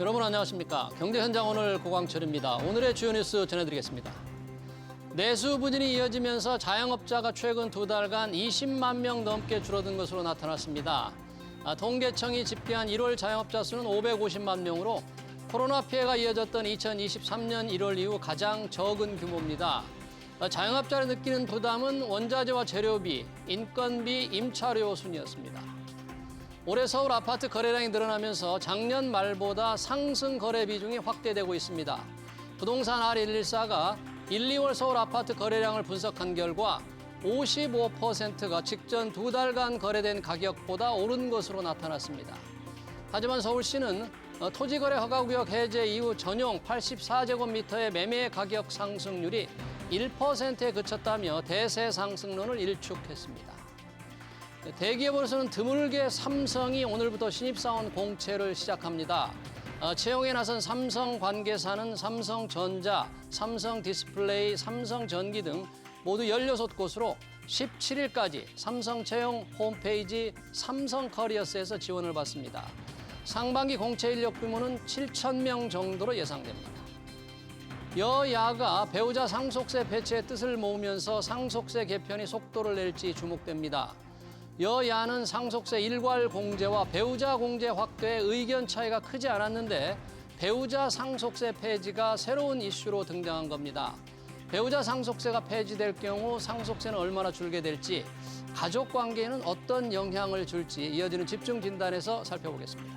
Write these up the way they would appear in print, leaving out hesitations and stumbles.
여러분 안녕하십니까? 경제 현장 오늘 고광철입니다. 오늘의 주요 뉴스 전해드리겠습니다. 내수 부진이 이어지면서 자영업자가 최근 2달간 20만 명 넘게 줄어든 것으로 나타났습니다. 통계청이 집계한 1월 자영업자 수는 550만 명으로 코로나 피해가 이어졌던 2023년 1월 이후 가장 적은 규모입니다. 자영업자를 느끼는 부담은 원자재와 재료비, 인건비, 임차료 순이었습니다. 올해 서울 아파트 거래량이 늘어나면서 작년 말보다 상승 거래 비중이 확대되고 있습니다. 부동산 R114가 1, 2월 서울 아파트 거래량을 분석한 결과 55%가 직전 2달간 거래된 가격보다 오른 것으로 나타났습니다. 하지만 서울시는 토지거래 허가구역 해제 이후 전용 84제곱미터의 매매 가격 상승률이 1%에 그쳤다며 대세 상승론을 일축했습니다. 대기업으로서는 드물게 삼성이 오늘부터 신입사원 공채를 시작합니다. 채용에 나선 삼성 관계사는 삼성전자, 삼성디스플레이, 삼성전기 등 모두 16곳으로 17일까지 삼성채용 홈페이지 삼성커리어스에서 지원을 받습니다. 상반기 공채 인력 규모는 7,000명 정도로 예상됩니다. 여야가 배우자 상속세 폐지의 뜻을 모으면서 상속세 개편이 속도를 낼지 주목됩니다. 여야는 상속세 일괄 공제와 배우자 공제 확대에 의견 차이가 크지 않았는데 배우자 상속세 폐지가 새로운 이슈로 등장한 겁니다. 배우자 상속세가 폐지될 경우 상속세는 얼마나 줄게 될지, 가족 관계에는 어떤 영향을 줄지 이어지는 집중 진단에서 살펴보겠습니다.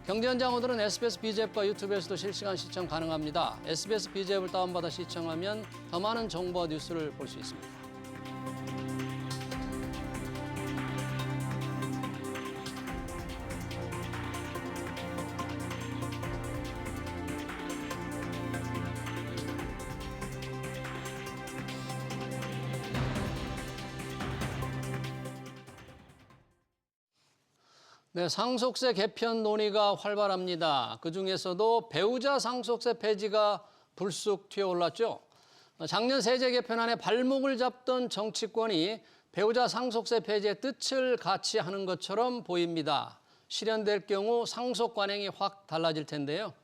경제 현장 오늘은 SBS BG앱과 유튜브에서도 실시간 시청 가능합니다. SBS BG앱을 다운받아 시청하면 더 많은 정보와 뉴스를 볼 수 있습니다. 네, 상속세 개편 논의가 활발합니다. 그중에서도 배우자 상속세 폐지가 불쑥 튀어올랐죠. 작년 세제 개편안에 발목을 잡던 정치권이 배우자 상속세 폐지의 뜻을 같이 하는 것처럼 보입니다. 실현될 경우 상속 관행이 확 달라질 텐데요.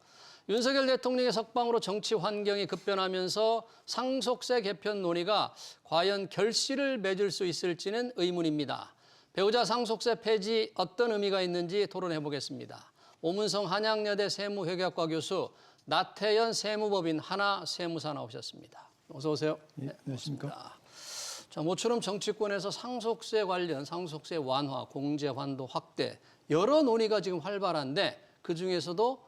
윤석열 대통령의 석방으로 정치 환경이 급변하면서 상속세 개편 논의가 과연 결실을 맺을 수 있을지는 의문입니다. 배우자 상속세 폐지 어떤 의미가 있는지 토론해 보겠습니다. 오문성 한양여대 세무회계학과 교수, 나태현 세무법인 하나세무사 나오셨습니다. 어서 오세요. 네, 안녕하십니까. 자, 모처럼 정치권에서 상속세 관련 상속세 완화, 공제 환도 확대 여러 논의가 지금 활발한데 그중에서도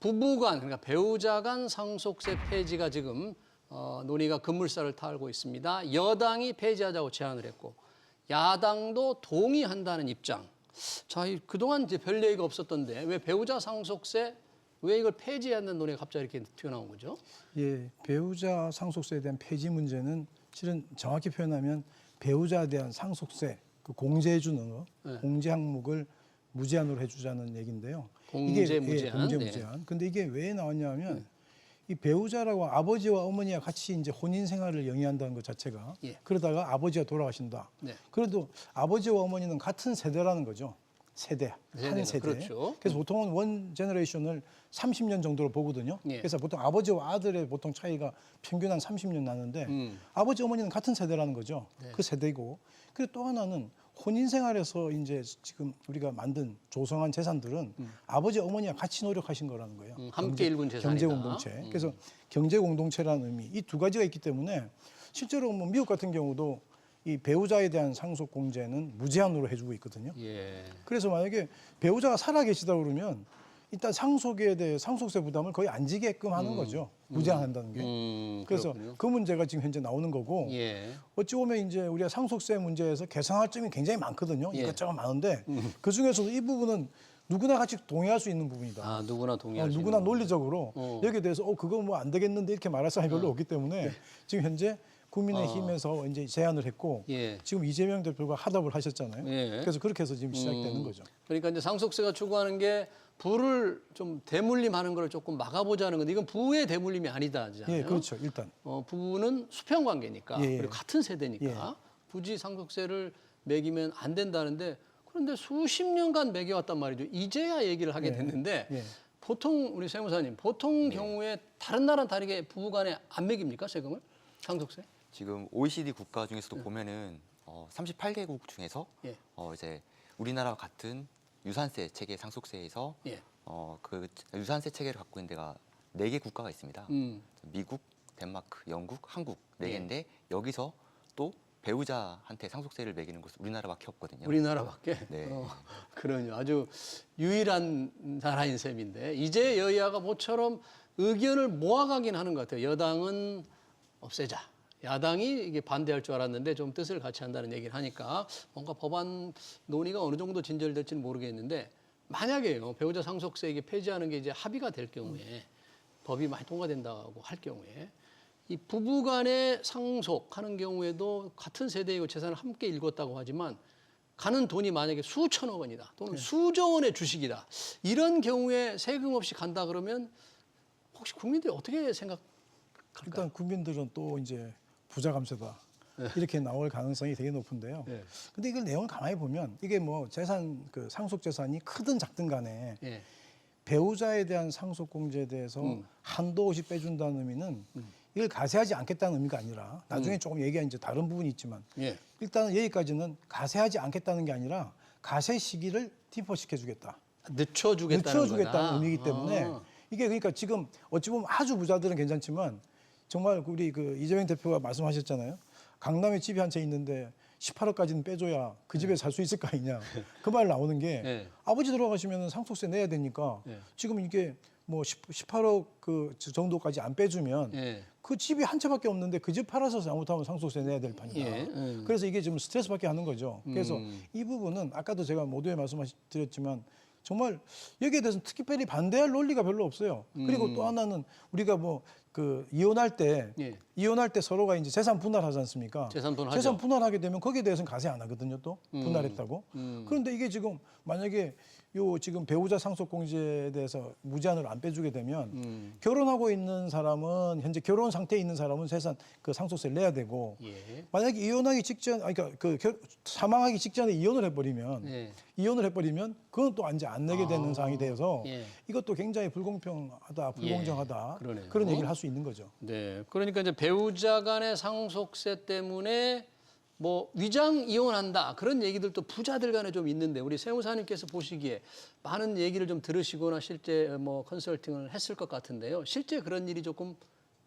부부 간, 그러니까 배우자 간 상속세 폐지가 지금 논의가 급물살을 타고 있습니다. 여당이 폐지하자고 제안을 했고 야당도 동의한다는 입장. 자, 그동안 이제 별 얘기가 없었던데 왜 배우자 상속세, 왜 이걸 폐지하는 논의가 갑자기 이렇게 튀어나온 거죠? 예, 배우자 상속세에 대한 폐지 문제는 실은 정확히 표현하면 배우자에 대한 상속세, 그 공제해주는 거, 네. 공제 항목을 무제한으로 해주자는 얘기인데요. 공제 이게, 무제한. 공제 네. 무제한. 근데 이게 왜 나왔냐면 이 배우자라고 아버지와 어머니가 같이 이제 혼인 생활을 영위한다는 것 자체가 예. 그러다가 아버지가 돌아가신다. 네. 그래도 아버지와 어머니는 같은 세대라는 거죠. 세대, 한 세대. 그렇죠. 그래서 보통은 원 제너레이션을 30년 정도로 보거든요. 예. 그래서 보통 아버지와 아들의 보통 차이가 평균 한 30년 나는데 아버지 어머니는 같은 세대라는 거죠. 네. 그 세대이고. 그리고 또 하나는 혼인 생활에서 이제 지금 우리가 만든 조성한 재산들은 아버지 어머니가 같이 노력하신 거라는 거예요. 함께 일군 재산이다. 경제 공동체. 그래서 경제 공동체라는 의미, 이 두 가지가 있기 때문에 실제로 뭐 미국 같은 경우도 이 배우자에 대한 상속 공제는 무제한으로 해주고 있거든요. 예. 그래서 만약에 배우자가 살아 계시다 그러면 일단 상속에 대해 상속세 부담을 거의 안 지게끔 하는 거죠. 무제한한다는 게. 그래서 그렇군요. 그 문제가 지금 현재 나오는 거고 예. 어찌 보면 이제 우리가 상속세 문제에서 개선할 점이 굉장히 많거든요. 예. 이것저것 많은데 그 중에서도 이 부분은 누구나 같이 동의할 수 있는 부분이다. 아, 누구나 동의할 수 누구나 있는 논리적으로 여기에 대해서 그거 뭐 안 되겠는데 이렇게 말할 사람이 별로 없기 때문에 지금 현재 국민의힘에서 이제 제안을 했고 예. 지금 이재명 대표가 하답을 하셨잖아요. 예. 그래서 그렇게 해서 지금 시작되는 거죠. 그러니까 이제 상속세가 추구하는 게 부를 좀 대물림하는 걸 조금 막아보자는 건데 이건 부의 대물림이 아니다잖아요. 예, 그렇죠. 일단 부부는 수평 관계니까 예, 예. 그리고 같은 세대니까 예. 부지 상속세를 매기면 안 된다는데 그런데 수십 년간 매겨왔단 말이죠. 이제야 얘기를 하게 됐는데 예. 보통 우리 세무사님 보통 경우에 다른 나라는 다르게 부부간에 안 매깁니까 세금을 상속세? 지금 OECD 국가 중에서도 보면은 38개국 중에서 예. 이제 우리나라와 같은 유산세 체계 상속세에서 예. 그 유산세 체계를 갖고 있는 데가 4개 국가가 있습니다. 미국, 덴마크, 영국, 한국 4개인데 여기서 또 배우자한테 상속세를 매기는 곳은 우리나라밖에 없거든요. 우리나라밖에. 네. 그러요. 아주 유일한 나라인 셈인데 이제 여야가 모처럼 의견을 모아가긴 하는 것 같아요. 여당은 없애자. 야당이 이게 반대할 줄 알았는데 좀 뜻을 같이 한다는 얘기를 하니까 뭔가 법안 논의가 어느 정도 진전될지는 모르겠는데 만약에요 배우자 상속세 이게 폐지하는 게 이제 합의가 될 경우에 법이 많이 통과된다고 할 경우에 이 부부간에 상속하는 경우에도 같은 세대이고 재산을 함께 읽었다고 하지만 가는 돈이 만약에 수천억 원이다 또는 수조 원의 주식이다 이런 경우에 세금 없이 간다 그러면 혹시 국민들이 어떻게 생각할까요? 일단 국민들은 또 이제 부자 감세다 이렇게 나올 가능성이 되게 높은데요. 네. 근데 이걸 내용을 가만히 보면 이게 뭐 재산 그 상속 재산이 크든 작든 간에 예. 배우자에 대한 상속 공제에 대해서 한도 없이 빼준다는 의미는 이걸 가세하지 않겠다는 의미가 아니라 나중에 조금 얘기한 이제 다른 부분이 있지만 예. 일단은 여기까지는 가세하지 않겠다는 게 아니라 가세 시기를 디퍼시켜주겠다. 늦춰주겠다는 의미이기 때문에 이게 그러니까 지금 어찌 보면 아주 부자들은 괜찮지만 정말 우리 그 이재명 대표가 말씀하셨잖아요. 강남에 집이 한 채 있는데 18억까지는 빼줘야 그 집에 살 수 있을 거 아니냐. 그 말 나오는 게 네. 아버지 돌아가시면 상속세 내야 되니까 네. 지금 이게 뭐 18억 그 정도까지 안 빼주면 예. 그 집이 한 채밖에 없는데 그 집 팔아서 잘못하면 상속세 내야 될 판이다. 예. 그래서 이게 좀 스트레스 받게 하는 거죠. 그래서 이 부분은 아까도 제가 모두에 말씀드렸지만 정말 여기에 대해서는 특별히 반대할 논리가 별로 없어요. 그리고 또 하나는 우리가 뭐 그 이혼할 때 예. 서로가 이제 재산 분할하지 않습니까? 재산 분할하죠. 재산 분할하게 되면 거기에 대해서는 가세 안 하거든요. 또 분할했다고. 그런데 이게 지금 만약에 요 지금 배우자 상속 공제에 대해서 무제한으로 안 빼주게 되면 결혼하고 있는 사람은 현재 결혼 상태에 있는 사람은 재산 그 상속세를 내야 되고 예. 만약에 이혼하기 직전 아니 그러니까 사망하기 직전에 이혼을 해버리면 예. 그건 또 이제 안 내게 되는 상황이 되어서 예. 이것도 굉장히 불공평하다, 불공정하다 그러네요. 그런 얘기를 할 수 있는 거죠. 네. 그러니까 이제 배우자 간의 상속세 때문에 뭐 위장 이혼한다 그런 얘기들도 부자들 간에 좀 있는데 우리 세무사님께서 보시기에 많은 얘기를 좀 들으시거나 실제 뭐 컨설팅을 했을 것 같은데요. 실제 그런 일이 조금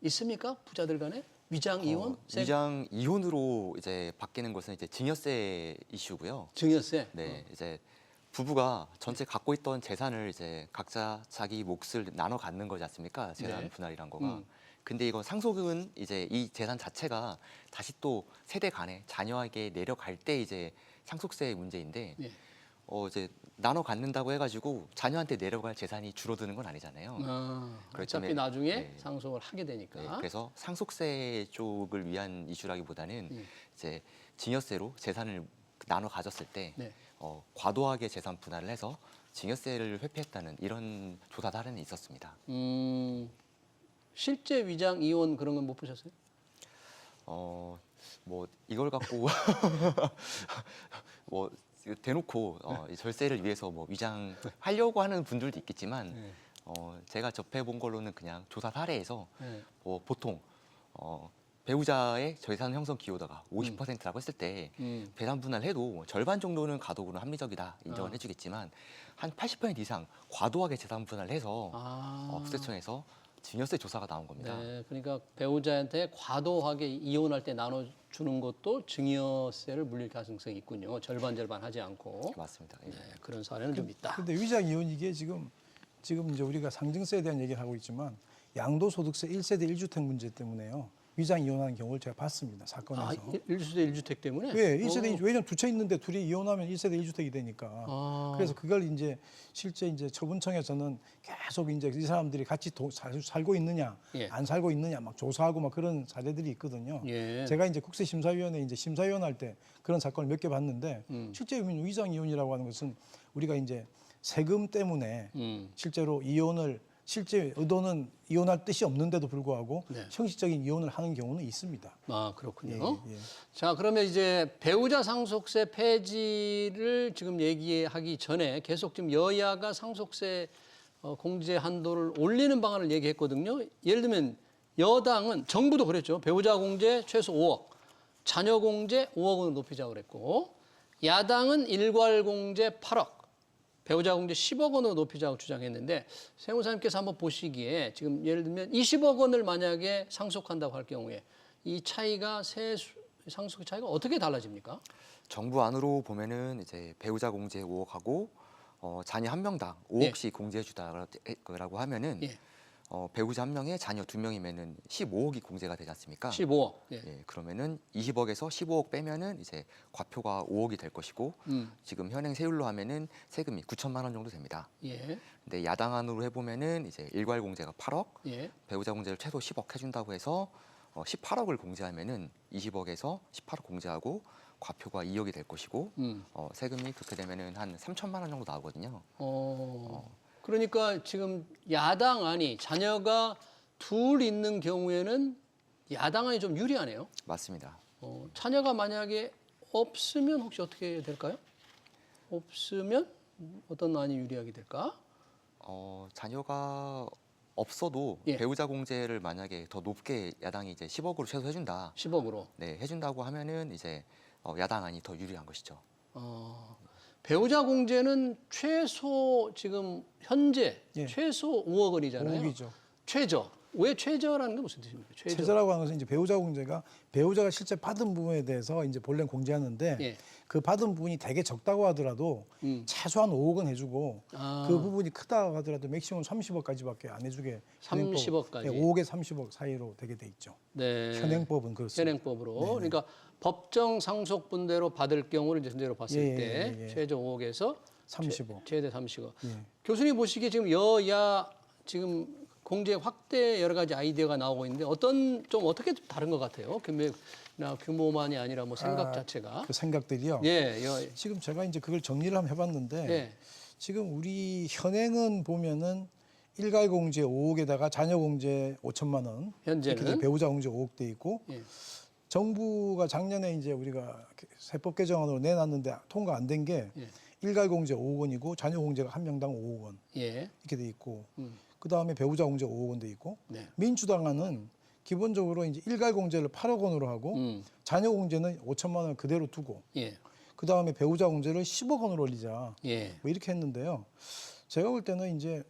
있습니까? 부자들 간에 위장 이혼? 위장 이혼으로 이제 바뀌는 것은 이제 증여세 이슈고요. 증여세? 네, 이제 부부가 전체 갖고 있던 재산을 이제 각자 자기 몫을 나눠 갖는 거지 않습니까? 재산 네. 분할이란 거가. 근데 이거 상속은 이제 이 재산 자체가 다시 또 세대 간에 자녀에게 내려갈 때 이제 상속세 문제인데 예. 이제 나눠 갖는다고 해가지고 자녀한테 내려갈 재산이 줄어드는 건 아니잖아요. 어차피 때문에, 나중에 네. 상속을 하게 되니까. 네, 그래서 상속세 쪽을 위한 이슈라기보다는 이제 증여세로 재산을 나눠 가졌을 때 네. 과도하게 재산 분할을 해서 증여세를 회피했다는 이런 조사 사례는 있었습니다. 실제 위장 이혼 그런 건 못 보셨어요? 뭐 이걸 갖고 뭐 대놓고 이 절세를 위해서 뭐 위장하려고 하는 분들도 있겠지만 네. 제가 접해본 걸로는 그냥 조사 사례에서 네. 뭐 보통 배우자의 재산 형성 기여도가 50%라고 했을 때 배산 분할해도 절반 정도는 가독으로 합리적이다 인정을 해주겠지만 한 80% 이상 과도하게 재산 분할해서 국세청에서 증여세 조사가 나온 겁니다. 네, 그러니까 배우자한테 과도하게 이혼할 때 나눠주는 것도 증여세를 물릴 가능성이 있군요. 절반 하지 않고. 맞습니다. 예. 네, 그런 사례는 좀 있다. 근데 위장 이혼 이게 지금 이제 우리가 상징세에 대한 얘기를 하고 있지만 양도소득세 1세대 1주택 문제 때문에요. 위장 이혼하는 경우를 제가 봤습니다. 사건에서. 1세대 1주택 때문에? 왜 1세대 왜냐면 두 채 있는데 둘이 이혼하면 1세대 1주택이 되니까. 그래서 그걸 이제 실제 이제 처분청에서는 계속 이제 이 사람들이 같이 살고 있느냐, 예. 안 살고 있느냐 막 조사하고 막 그런 사례들이 있거든요. 예. 제가 이제 국세심사위원회 이제 심사위원 할 때 그런 사건을 몇 개 봤는데 실제 의미는 위장 이혼이라고 하는 것은 우리가 이제 세금 때문에 실제로 실제 의도는 이혼할 뜻이 없는데도 불구하고 네. 형식적인 이혼을 하는 경우는 있습니다. 아, 그렇군요. 예, 예. 자, 그러면 이제 배우자 상속세 폐지를 지금 얘기하기 전에 계속 지금 여야가 상속세 공제 한도를 올리는 방안을 얘기했거든요. 예를 들면 여당은 정부도 그랬죠. 배우자 공제 최소 5억, 자녀 공제 5억 원을 높이자고 그랬고 야당은 일괄 공제 8억, 배우자 공제 10억 원으로 높이자고 주장했는데 세무사님께서 한번 보시기에 지금 예를 들면 20억 원을 만약에 상속한다고 할 경우에 이 차이가 상속 차이가 어떻게 달라집니까? 정부 안으로 보면은 이제 배우자 공제 5억하고 자녀 한 명당 5억씩 공제해 주다라고 하면은 예. 배우자 한 명에 자녀 2명이면은 15억이 공제가 되지 않습니까? 15억. 예. 예, 그러면은 20억에서 15억 빼면은 이제 과표가 5억이 될 것이고 지금 현행 세율로 하면은 세금이 9천만 원 정도 됩니다. 예. 근데 야당 안으로 해보면은 이제 일괄 공제가 8억, 예. 배우자 공제를 최소 10억 해준다고 해서 18억을 공제하면은 20억에서 18억 공제하고 과표가 2억이 될 것이고 세금이 그렇게 되면은 한 3천만 원 정도 나오거든요. 그러니까 지금 야당안이 자녀가 둘 있는 경우에는 야당안이 좀 유리하네요. 맞습니다. 자녀가 만약에 없으면 혹시 어떻게 될까요? 없으면 어떤 안이 유리하게 될까? 자녀가 없어도 예. 배우자 공제를 만약에 더 높게 야당이 이제 10억으로 최소 해준다. 10억으로. 네, 해준다고 하면은 이제 야당안이 더 유리한 것이죠. 배우자 공제는 최소 지금 현재 예. 최소 5억 원이잖아요. 5억이죠. 최저. 왜 최저라는 게 무슨 뜻입니까? 최저라고 하는 것은 이제 배우자 공제가 배우자가 실제 받은 부분에 대해서 이제 본래 공제하는데 예. 그 받은 부분이 되게 적다고 하더라도 최소한 5억은 해주고 그 부분이 크다고 하더라도 맥시멈 30억까지밖에 안 해주게 30억 까지. 5억에 30억 사이로 되게 돼 있죠. 네. 현행법은 그렇습니다. 현행법으로. 네. 그러니까 법정 상속분대로 받을 경우를 이제 현재로 봤을 예, 때 예. 최저 5억에서 30억. 최대 30억. 예. 교수님 보시기에 지금 여야 지금 공제 확대 여러 가지 아이디어가 나오고 있는데 좀 어떻게 다른 것 같아요? 금액이나 규모만이 아니라 뭐 생각 자체가. 그 생각들이요. 예. 지금 제가 이제 그걸 정리를 한번 해봤는데 예. 지금 우리 현행은 보면은 일괄 공제 5억에다가 자녀 공제 5천만 원, 현재는? 이렇게 배우자 공제 5억 돼 있고 예. 정부가 작년에 이제 우리가 세법 개정안으로 내놨는데 통과 안 된 게 예. 일괄 공제 5억 원이고 자녀 공제가 한 명당 5억 원 예. 이렇게 돼 있고 그 다음에 배우자 공제 5억 원 돼 있고 네. 민주당안은 기본적으로 이제 일괄 공제를 8억 원으로 하고 자녀 공제는 5천만 원 그대로 두고 예. 그 다음에 배우자 공제를 10억 원으로 올리자 예. 뭐 이렇게 했는데요. 제가 볼 때는 이제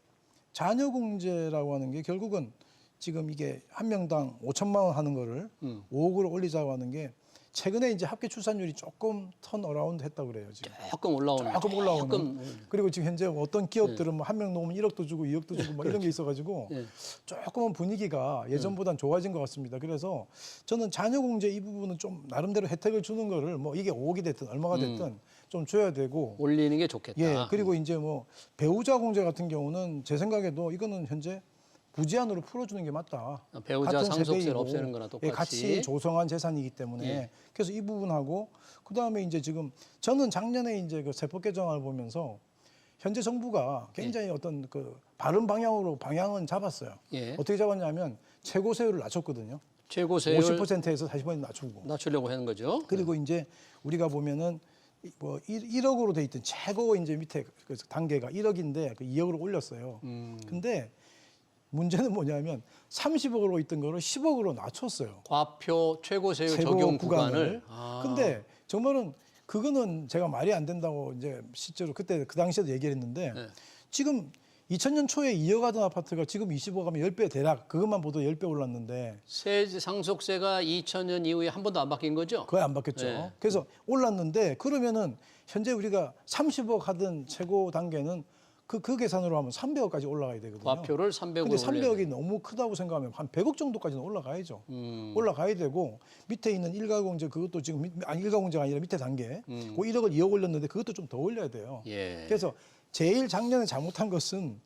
자녀 공제라고 하는 게 결국은 지금 이게 한 명당 5천만 원 하는 거를 5억으로 올리자고 하는 게 최근에 이제 합계 출산율이 조금 턴 어라운드 했다고 그래요. 지금. 조금 올라오는. 조금 올라오는. 조금. 그리고 지금 현재 어떤 기업들은 뭐 한 명 놓으면 1억도 주고 2억도 주고 뭐 이런 게 있어가지고 예. 조금은 분위기가 예전보단 좋아진 것 같습니다. 그래서 저는 자녀 공제 이 부분은 좀 나름대로 혜택을 주는 거를 뭐 이게 5억이 됐든 얼마가 됐든 좀 줘야 되고. 올리는 게 좋겠다. 예. 그리고 이제 뭐 배우자 공제 같은 경우는 제 생각에도 이거는 현재 부재안으로 풀어주는 게 맞다. 배우자 같은 상속세를 세대이고, 없애는 거나 똑같이. 예, 같이 조성한 재산이기 때문에 예. 그래서 이 부분하고 그 다음에 이제 지금 저는 작년에 이제 그 세법 개정안을 보면서 현재 정부가 굉장히 어떤 그 바른 방향으로 방향은 잡았어요. 예. 어떻게 잡았냐면 최고 세율을 낮췄거든요. 최고 세율 50%에서 40% 낮추고. 낮추려고 하는 거죠. 그리고 이제 우리가 보면은 뭐 1억으로 돼 있던 최고 이제 밑에 그 단계가 1억인데 그 2억으로 올렸어요. 근데 문제는 뭐냐면 30억으로 있던 거를 10억으로 낮췄어요. 과표 최고 세율 최고 적용 구간을. 근데 정말은 그거는 제가 말이 안 된다고 이제 실제로 그때 그 당시에도 얘기를 했는데 네. 지금 2000년 초에 이어가던 아파트가 지금 25억 하면 10배 대략 그것만 보도 10배 올랐는데 상속세가 2000년 이후에 한 번도 안 바뀐 거죠? 거의 안 바뀌었죠. 네. 그래서 올랐는데 그러면은 현재 우리가 30억 하던 최고 단계는 그 계산으로 하면 300억까지 올라가야 되거든요. 과표를 300으로 근데 300억이 너무 크다고 생각하면 한 100억 정도까지는 올라가야죠. 올라가야 되고 밑에 있는 일가공제 그것도 지금 일가공제가 아니라 밑에 단계 그 1억을 2억 올렸는데 그것도 좀 더 올려야 돼요. 예. 그래서 제일 작년에 잘못한 것은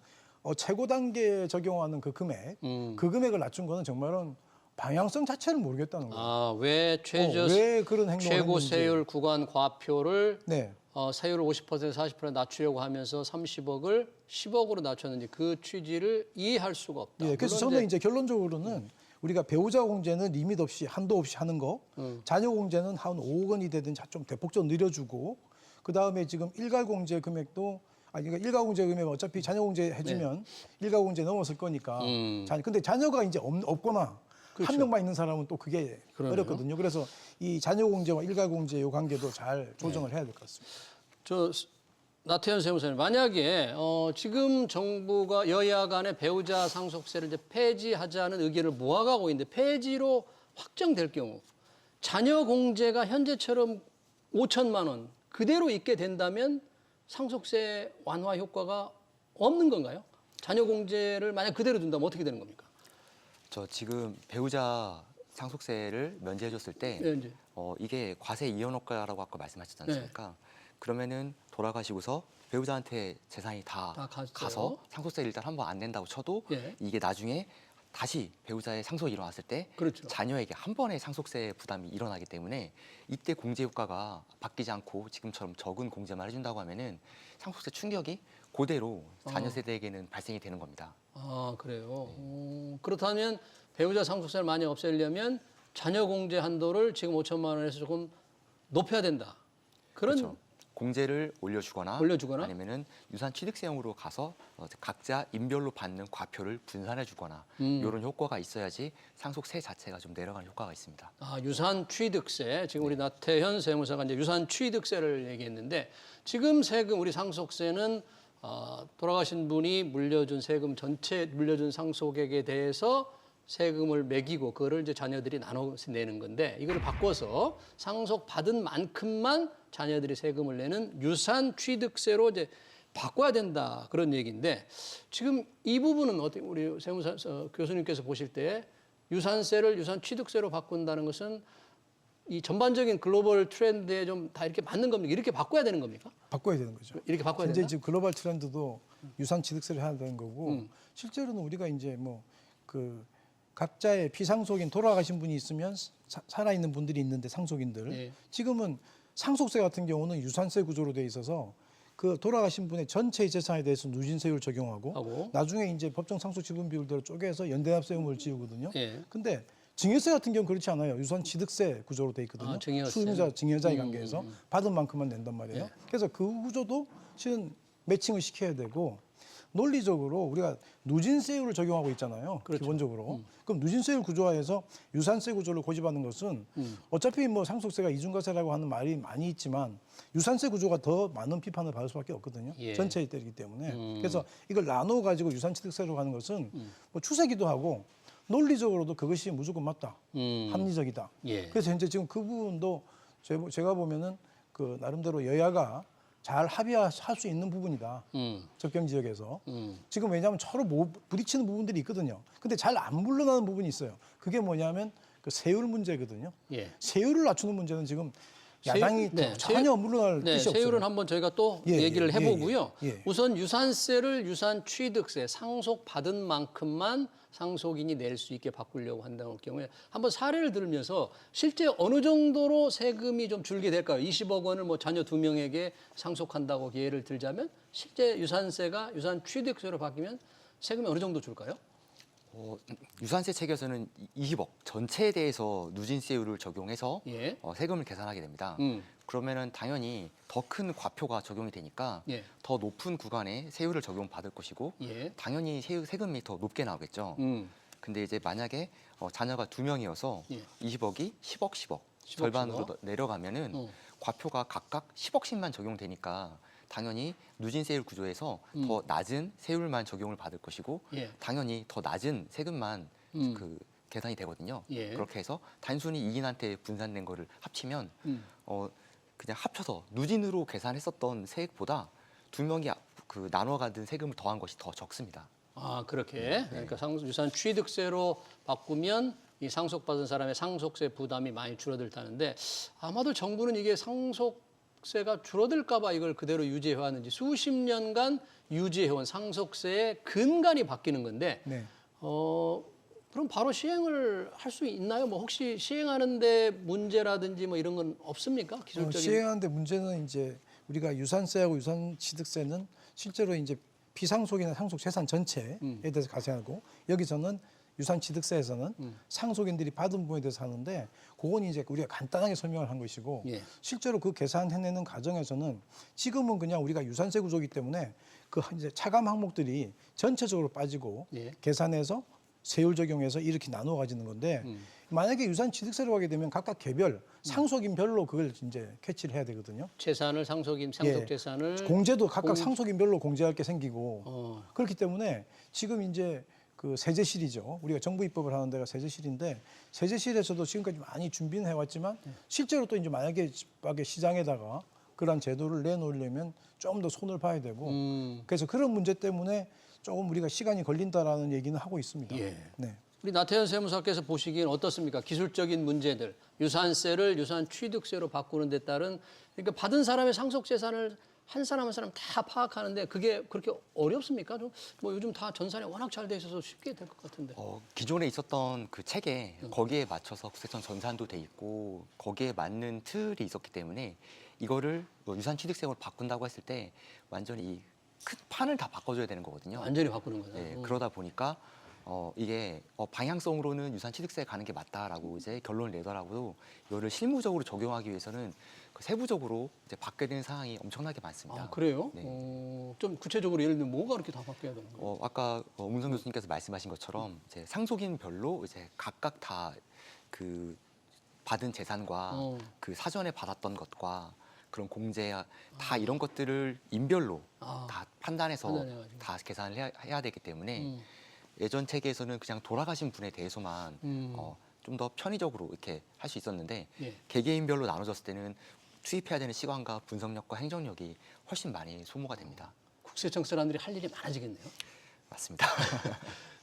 최고 단계 적용하는 그 금액 그 금액을 낮춘 거는 정말은 방향성 자체를 모르겠다는 거예요. 왜 왜 그런 행동을 최고 했는지. 세율 구간 과표를 네. 세율을 50% 40% 낮추려고 하면서 30억을 10억으로 낮췄는지 그 취지를 이해할 수가 없다. 예, 그래서 물론 저는 이제 결론적으로는 우리가 배우자 공제는 리밋 없이 한도 없이 하는 거, 자녀 공제는 한 5억 원이 되든 좀 대폭적으로 늘려주고, 그 다음에 지금 일괄 공제 금액도 아니 그러니까 일가공제 의무면 어차피 자녀공제 해주면 일가공제 넘었을 거니까. 근데 자녀가 이제 없거나 그렇죠. 한 명만 있는 사람은 또 그게 그러네요. 어렵거든요. 그래서 이 자녀공제와 일가공제 요 관계도 잘 조정을 해야 될 것 같습니다. 저 나태현 세무사님, 만약에 지금 정부가 여야 간의 배우자 상속세를 이제 폐지하자는 의견을 모아가고 있는데 폐지로 확정될 경우 자녀 공제가 현재처럼 5천만 원 그대로 있게 된다면 상속세 완화 효과가 없는 건가요? 자녀 공제를 만약 그대로 둔다면 어떻게 되는 겁니까? 저 지금 배우자 상속세를 면제해줬을 때 네, 이제. 이게 과세 이혼 효과라고 아까 말씀하셨지 않습니까? 그러면은 돌아가시고서 배우자한테 재산이 다 다 갔어요. 가서 상속세를 일단 한번 안 낸다고 쳐도 예. 이게 나중에 다시 배우자의 상속이 일어났을 때 그렇죠. 자녀에게 한 번에 상속세 부담이 일어나기 때문에 이때 공제 효과가 바뀌지 않고 지금처럼 적은 공제만 해준다고 하면은 상속세 충격이 그대로 자녀 세대에게는 발생이 되는 겁니다. 아, 그래요. 그렇다면 배우자 상속세를 많이 없애려면 자녀 공제 한도를 지금 5천만 원에서 조금 높여야 된다. 그런 그렇죠. 공제를 올려주거나 아니면은 유산 취득세형으로 가서 각자 인별로 받는 과표를 분산해주거나 이런 효과가 있어야지 상속세 자체가 좀 내려가는 효과가 있습니다. 아, 유산 취득세. 지금 우리 나태현 세무사가 이제 유산 취득세를 얘기했는데 지금 세금 우리 상속세는 돌아가신 분이 물려준 세금 전체 물려준 상속액에 대해서 세금을 매기고 그거를 이제 자녀들이 나눠 내는 건데 이거를 바꿔서 상속 받은 만큼만 자녀들이 세금을 내는 유산 취득세로 이제 바꿔야 된다 그런 얘기인데 지금 이 부분은 어떻게 우리 세무사 교수님께서 보실 때 유산세를 유산 취득세로 바꾼다는 것은 이 전반적인 글로벌 트렌드에 좀 다 이렇게 맞는 겁니까? 이렇게 바꿔야 되는 겁니까? 바꿔야 되는 거죠. 이렇게 바꿔야 현재 된다? 지금 글로벌 트렌드도 유산 취득세를 해야 되는 거고 실제로는 우리가 이제 뭐 그 각자의 피상속인 돌아가신 분이 있으면 살아 있는 분들이 있는데 상속인들 네. 지금은 상속세 같은 경우는 유산세 구조로 돼 있어서 그 돌아가신 분의 전체 재산에 대해서 누진세율 적용하고 하고. 나중에 이제 법정 상속 지분 비율대로 쪼개서 연대납세금을 지우거든요. 예. 근데 증여세 같은 경우는 그렇지 않아요. 유산 취득세 구조로 돼 있거든요. 아, 증여세. 수용자, 증여자의 관계에서 받은 만큼만 낸단 말이에요. 예. 그래서 그 구조도 실은 매칭을 시켜야 되고 논리적으로 우리가 누진세율을 적용하고 있잖아요. 그렇죠. 기본적으로. 그럼 누진세율 구조화에서 유산세 구조를 고집하는 것은 어차피 뭐 상속세가 이중과세라고 하는 말이 많이 있지만 유산세 구조가 더 많은 비판을 받을 수밖에 없거든요. 예. 전체에 때리기 때문에. 그래서 이걸 나눠 가지고 유산취득세로 가는 것은 뭐 추세기도 하고 논리적으로도 그것이 무조건 맞다. 합리적이다. 예. 그래서 현재 지금 그 부분도 제가 보면은 그 나름대로 여야가 잘 합의할 수 있는 부분이다. 적정 지역에서. 지금 왜냐하면 서로 부딪히는 부분들이 있거든요. 근데 잘 안 물러나는 부분이 있어요. 그게 뭐냐면 그 세율 문제거든요. 예. 세율을 낮추는 문제는 지금 야당이 전혀 물러날 네, 뜻이 세율은 없어요. 한번 저희가 또 예, 얘기를 예, 해보고요. 예, 예. 우선 유산세를 유산 취득세 상속 받은 만큼만 상속인이 낼 수 있게 바꾸려고 한다는 경우에 한번 사례를 들면서 실제 어느 정도로 세금이 좀 줄게 될까요? 20억 원을 뭐 자녀 2명에게 상속한다고 예를 들자면 실제 유산세가 유산 취득세로 바뀌면 세금이 어느 정도 줄까요? 유산세 체계에서는 20억 전체에 대해서 누진세율을 적용해서 예. 세금을 계산하게 됩니다. 그러면은 당연히 더 큰 과표가 적용이 되니까 예. 더 높은 구간에 세율을 적용받을 것이고 예. 당연히 세금이 더 높게 나오겠죠. 근데 이제 만약에 자녀가 2명이어서 예. 20억이 10억, 10억 10억, 절반으로 10억? 내려가면은 과표가 각각 10억씩만 적용되니까 당연히 누진세율 구조에서 더 낮은 세율만 적용을 받을 것이고 예. 당연히 더 낮은 세금만 그 계산이 되거든요. 예. 그렇게 해서 단순히 이인한테 분산된 거를 합치면 그냥 합쳐서 누진으로 계산했었던 세액보다 2명이 그 나눠 가든 세금을 더한 것이 더 적습니다. 아, 그렇게. 그러니까 유산 취득세로 바꾸면 이 상속받은 사람의 상속세 부담이 많이 줄어들다는데 아마도 정부는 이게 상속세가 줄어들까 봐 이걸 그대로 유지해 왔는지 수십 년간 유지해온 상속세의 근간이 바뀌는 건데 네. 그럼 바로 시행을 할 수 있나요? 뭐 혹시 시행하는데 문제라든지 뭐 이런 건 없습니까? 기술적인. 시행하는데 문제는 이제 우리가 유산세하고 유산취득세는 실제로 이제 비상속이나 상속 재산 전체에 대해서 가세하고 여기서는 유산취득세에서는 상속인들이 받은 부분에 대해서 하는데 그건 이제 우리가 간단하게 설명을 한 것이고 예. 실제로 그 계산해내는 과정에서는 지금은 그냥 우리가 유산세 구조이기 때문에 그 이제 차감 항목들이 전체적으로 빠지고 예. 계산해서 세율 적용해서 이렇게 나누어 가지는 건데 만약에 유산취득세로 하게 되면 각각 개별 상속인별로 그걸 이제 캐치를 해야 되거든요. 재산을 상속 재산을 공제도 각각 상속인별로 공제할 게 생기고 어. 그렇기 때문에 지금 이제 그 세제실이죠. 우리가 정부 입법을 하는 데가 세제실인데 세제실에서도 지금까지 많이 준비는 해왔지만 실제로 또 이제 만약에 시장에다가 그런 제도를 내놓으려면 좀 더 손을 봐야 되고 그래서 그런 문제 때문에 조금 우리가 시간이 걸린다라는 얘기는 하고 있습니다. 예. 네. 우리 나태현 세무사께서 보시기엔 어떻습니까? 기술적인 문제들, 유산세를 유산취득세로 바꾸는 데 따른 그러니까 받은 사람의 상속 재산을 한 사람 한 사람 다 파악하는데 그게 그렇게 어렵습니까? 좀 뭐 요즘 다 전산이 워낙 잘 돼 있어서 쉽게 될 것 같은데. 기존에 있었던 그 체계 거기에 맞춰서 국세청 전산도 돼 있고 거기에 맞는 틀이 있었기 때문에 이거를 유산취득세로 바꾼다고 했을 때 완전히 이 큰 판을 다 바꿔줘야 되는 거거든요. 완전히 바꾸는 거죠. 네, 그러다 보니까 이게 방향성으로는 유산취득세에 가는 게 맞다라고 이제 결론을 내더라고도 이거를 실무적으로 적용하기 위해서는 그 세부적으로 이제 바뀌어야 되는 상황이 엄청나게 많습니다. 아, 그래요? 네. 좀 구체적으로 예를 들면 뭐가 그렇게 다 바뀌어야 되는 거예요? 아까 문성 교수님께서 말씀하신 것처럼 이제 상속인별로 이제 각각 다 그 받은 재산과 그 사전에 받았던 것과 그런 공제 다 이런 것들을 인별로 다 판단해서 판단해가지고. 다 계산을 해야 되기 때문에 예전 체계에서는 그냥 돌아가신 분에 대해서만 좀 더 편의적으로 이렇게 할 수 있었는데 예. 개개인별로 나눠졌을 때는 투입해야 되는 시간과 분석력과 행정력이 훨씬 많이 소모가 됩니다. 국세청 사람들이 할 일이 많아지겠네요. 맞습니다.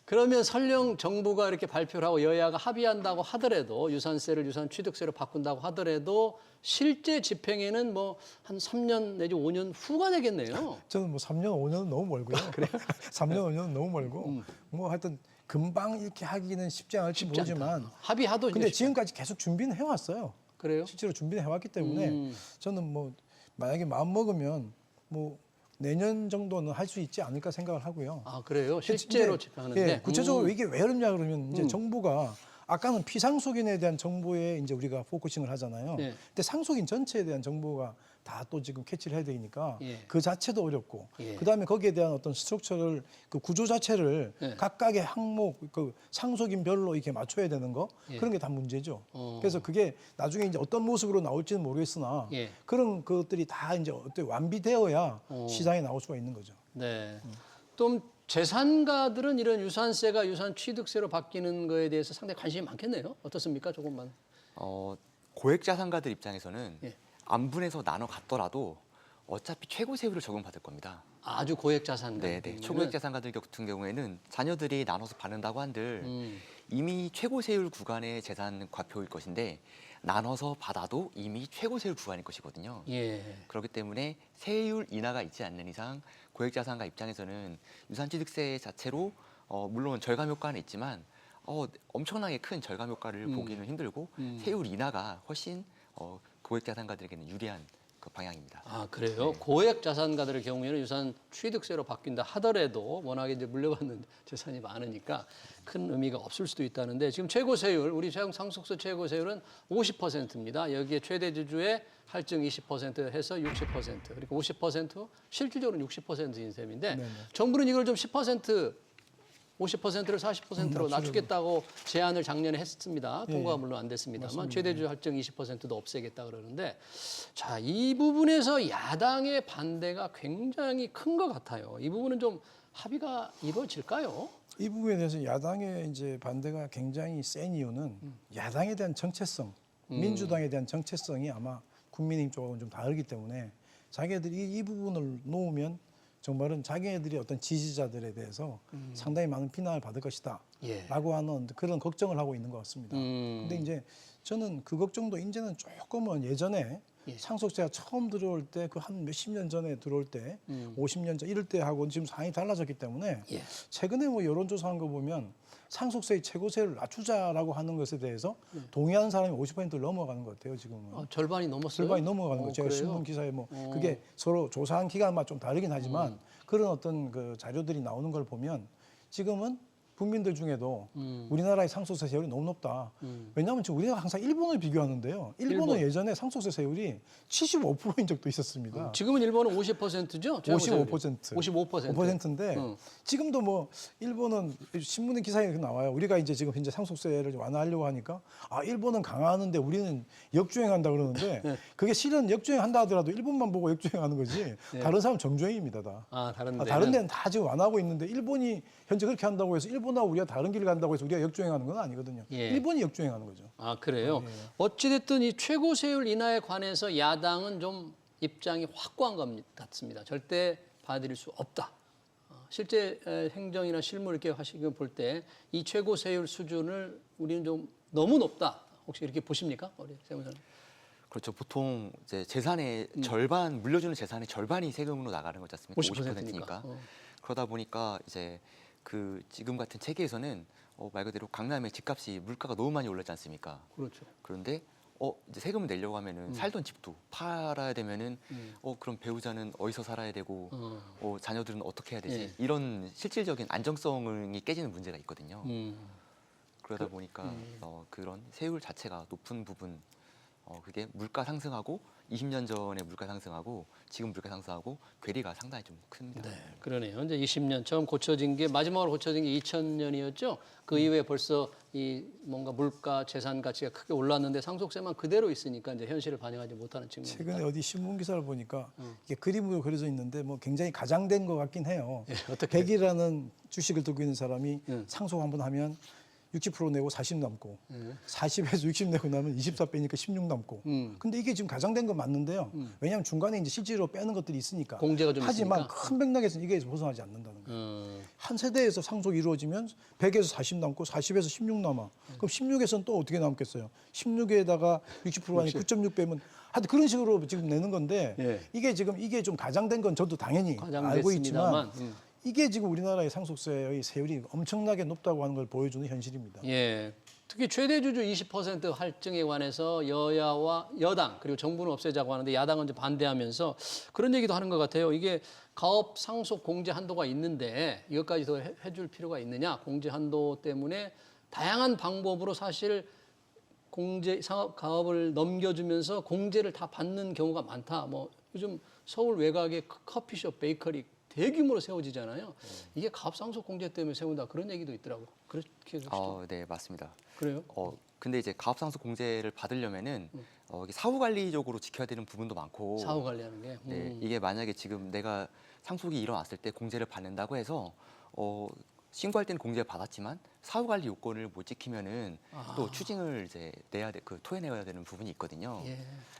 그러면 설령 정부가 이렇게 발표를 하고 여야가 합의한다고 하더라도 유산세를 유산취득세로 바꾼다고 하더라도 실제 집행에는 뭐 한 3년 내지 5년 후가 되겠네요. 저는 뭐 3년, 5년은 너무 멀고요. 그래요? 3년, 5년은 너무 멀고 뭐 하여튼 금방 이렇게 하기는 쉽지 않을지 모르지만 합의하도 근데 이제 지금까지 계속 준비는 해왔어요. 그래요? 실제로 준비는 해왔기 때문에 저는 뭐 만약에 마음 먹으면 뭐 내년 정도는 할 수 있지 않을까 생각을 하고요. 아, 그래요? 실제로 이제, 집행하는데. 예, 구체적으로 이게 왜 그러냐 그러면 이제 정부가 아까는 피상속인에 대한 정보에 이제 우리가 포커싱을 하잖아요. 네. 근데 상속인 전체에 대한 정보가 다 또 지금 캐치를 해야 되니까 예. 그 자체도 어렵고 예. 그다음에 거기에 대한 어떤 스트럭처를 그 구조 자체를 예. 각각의 항목 그 상속인별로 이렇게 맞춰야 되는 거 예. 그런 게 다 문제죠. 그래서 그게 나중에 이제 어떤 모습으로 나올지는 모르겠으나 예. 그런 것들이 다 이제 어떻게 완비되어야 시장에 나올 수가 있는 거죠. 네. 또 재산가들은 이런 유산세가 유산취득세로 바뀌는 거에 대해서 상당히 관심이 많겠네요. 어떻습니까? 조금만. 고액자산가들 입장에서는 예. 안분해서 나눠 갔더라도 어차피 최고 세율을 적용받을 겁니다. 아주 고액 자산가. 네. 초고액 자산가들 같은 경우에는 자녀들이 나눠서 받는다고 한들 이미 최고 세율 구간의 재산 과표일 것인데 나눠서 받아도 이미 최고 세율 구간일 것이거든요. 예. 그렇기 때문에 세율 인하가 있지 않는 이상 고액 자산가 입장에서는 유산취득세 자체로 물론 절감 효과는 있지만 엄청나게 큰 절감 효과를 보기는 힘들고 세율 인하가 훨씬 고액 자산가들에게는 유리한 그 방향입니다. 아, 그래요? 고액 자산가들의 경우에는 유산 취득세로 바뀐다 하더라도 워낙에 이제 물려받는 재산이 많으니까 큰 의미가 없을 수도 있다는데 지금 최고 세율, 우리 상속세 최고 세율은 50%입니다. 여기에 최대 주주의 할증 20% 해서 60%, 그리고 50% 실질적으로는 60%인 셈인데 네네. 정부는 이걸 좀 10% 50%를 40%로 낮추겠다고 제안을 작년에 했습니다. 통과가 물론 안 됐습니다만 최대주주 할증 20%도 없애겠다 그러는데 자, 이 부분에서 야당의 반대가 굉장히 큰 것 같아요. 이 부분은 좀 합의가 이루어질까요? 이 부분에 대해서 야당의 이제 반대가 굉장히 센 이유는 야당에 대한 정체성, 민주당에 대한 정체성이 아마 국민의힘 쪽하고는 좀 다르기 때문에 자기들이 이 부분을 놓으면 정말은 자기네들이 어떤 지지자들에 대해서 상당히 많은 비난을 받을 것이다 예. 라고 하는 그런 걱정을 하고 있는 것 같습니다. 근데 이제 저는 그 걱정도 이제는 조금은 예전에 상속세가 처음 들어올 때 그 한 몇십 년 전에 들어올 때 50년 전 이럴 때 하고 지금 상황이 달라졌기 때문에 예. 최근에 뭐 여론조사한 거 보면 상속세의 최고세를 낮추자라고 하는 것에 대해서 동의하는 사람이 50%를 넘어가는 것 같아요 지금은. 절반이 넘었어요? 절반이 넘어가는 거죠. 제가 그래요? 신문 기사에 뭐 그게 서로 조사한 기간마다 좀 다르긴 하지만 그런 어떤 그 자료들이 나오는 걸 보면 지금은 국민들 중에도 우리나라의 상속세 세율이 너무 높다. 왜냐하면 지금 우리가 항상 일본을 비교하는데요. 일본은 예전에 상속세 세율이 75%인 적도 있었습니다. 지금은 일본은 50%죠? 55%. 55%. 5%인데 지금도 뭐 일본은 신문의 기사에 나와요. 우리가 이제 지금 현재 상속세를 완화하려고 하니까 아 일본은 강화하는데 우리는 역주행한다 그러는데 그게 실은 역주행한다 하더라도 일본만 보고 역주행하는 거지 다른 사람 정주행입니다 다. 다른 데는 다 지금 완화하고 있는데 일본이 현재 그렇게 한다고 해서 일본하고 우리가 다른 길을 간다고 해서 우리가 역주행하는 건 아니거든요. 일본이 역주행하는 거죠. 아 그래요? 어찌됐든 이 최고 세율 인하에 관해서 야당은 좀 입장이 확고한 것 같습니다. 절대 받아들일 수 없다. 실제 행정이나 실무 이렇게 하시고 볼 때 이 최고 세율 수준을 우리는 좀 너무 높다. 혹시 이렇게 보십니까, 우리 세무사님? 그렇죠. 보통 이제 재산의 절반 물려주는 재산의 절반이 세금으로 나가는 거지 않습니까? 50%니까. 그러다 보니까 이제 그 지금 같은 체계에서는 말 그대로 강남의 집값이 물가가 너무 많이 올랐지 않습니까? 그렇죠. 그런데 이제 세금을 내려고 하면은 살던 집도 팔아야 되면은 그럼 배우자는 어디서 살아야 되고 자녀들은 어떻게 해야 되지? 이런 실질적인 안정성이 깨지는 문제가 있거든요. 그러다 보니까 그런 세율 자체가 높은 부분 그게 물가 상승하고 20년 전에 물가 상승하고 지금 물가 상승하고 괴리가 상당히 좀 큽니다. 네, 그러네요. 이제 20년 처음 고쳐진 게 마지막으로 고쳐진 게 2000년이었죠. 그 이후에 벌써 이 뭔가 물가 재산 가치가 크게 올랐는데 상속세만 그대로 있으니까 이제 현실을 반영하지 못하는 측면이 최근에 어디 신문 기사를 보니까 이게 그림으로 그려져 있는데 뭐 굉장히 가장된 것 같긴 해요. 어떻게? 100이라는 주식을 들고 있는 사람이 상속 한번 하면 60% 내고 40 남고 40에서 60 내고 나면 24 빼니까 16 남고 근데 이게 지금 가장된 건 맞는데요. 왜냐하면 중간에 이제 실제로 빼는 것들이 있으니까 공제가 좀 하지만 있으니까. 큰 맥락에서는 이게 벗어나지 않는다는 거예요. 한 세대에서 상속이 이루어지면 100에서 40 남고 40에서 16 남아. 그럼 16에서는 또 어떻게 남겠어요? 16에다가 60% 아니 9.6 빼면 하여튼 그런 식으로 지금 내는 건데 이게 지금 이게 좀 가장된 건 저도 당연히 알고 있지만 이게 지금 우리나라의 상속세의 세율이 엄청나게 높다고 하는 걸 보여주는 현실입니다. 예. 특히 최대 주주 20% 할증에 관해서 여야와 여당 그리고 정부는 없애자고 하는데 야당은 이제 반대하면서 그런 얘기도 하는 것 같아요. 이게 가업 상속 공제 한도가 있는데 이것까지 더 해줄 필요가 있느냐? 공제 한도 때문에 다양한 방법으로 사실 공제 가업을 넘겨주면서 공제를 다 받는 경우가 많다. 뭐 요즘 서울 외곽에 커피숍, 베이커리 대규모로 세워지잖아요. 이게 가업상속 공제 때문에 세운다 그런 얘기도 있더라고. 그렇게 해주시죠. 네, 맞습니다. 그래요? 근데 이제 가업상속 공제를 받으려면은 이게 사후 관리적으로 지켜야 되는 부분도 많고 사후 관리하는 게. 네, 이게 만약에 지금 내가 상속이 일어났을 때 공제를 받는다고 해서 신고할 때는 공제를 받았지만 사후 관리 요건을 못 지키면은 또 추징을 이제 토해내야 되는 부분이 있거든요.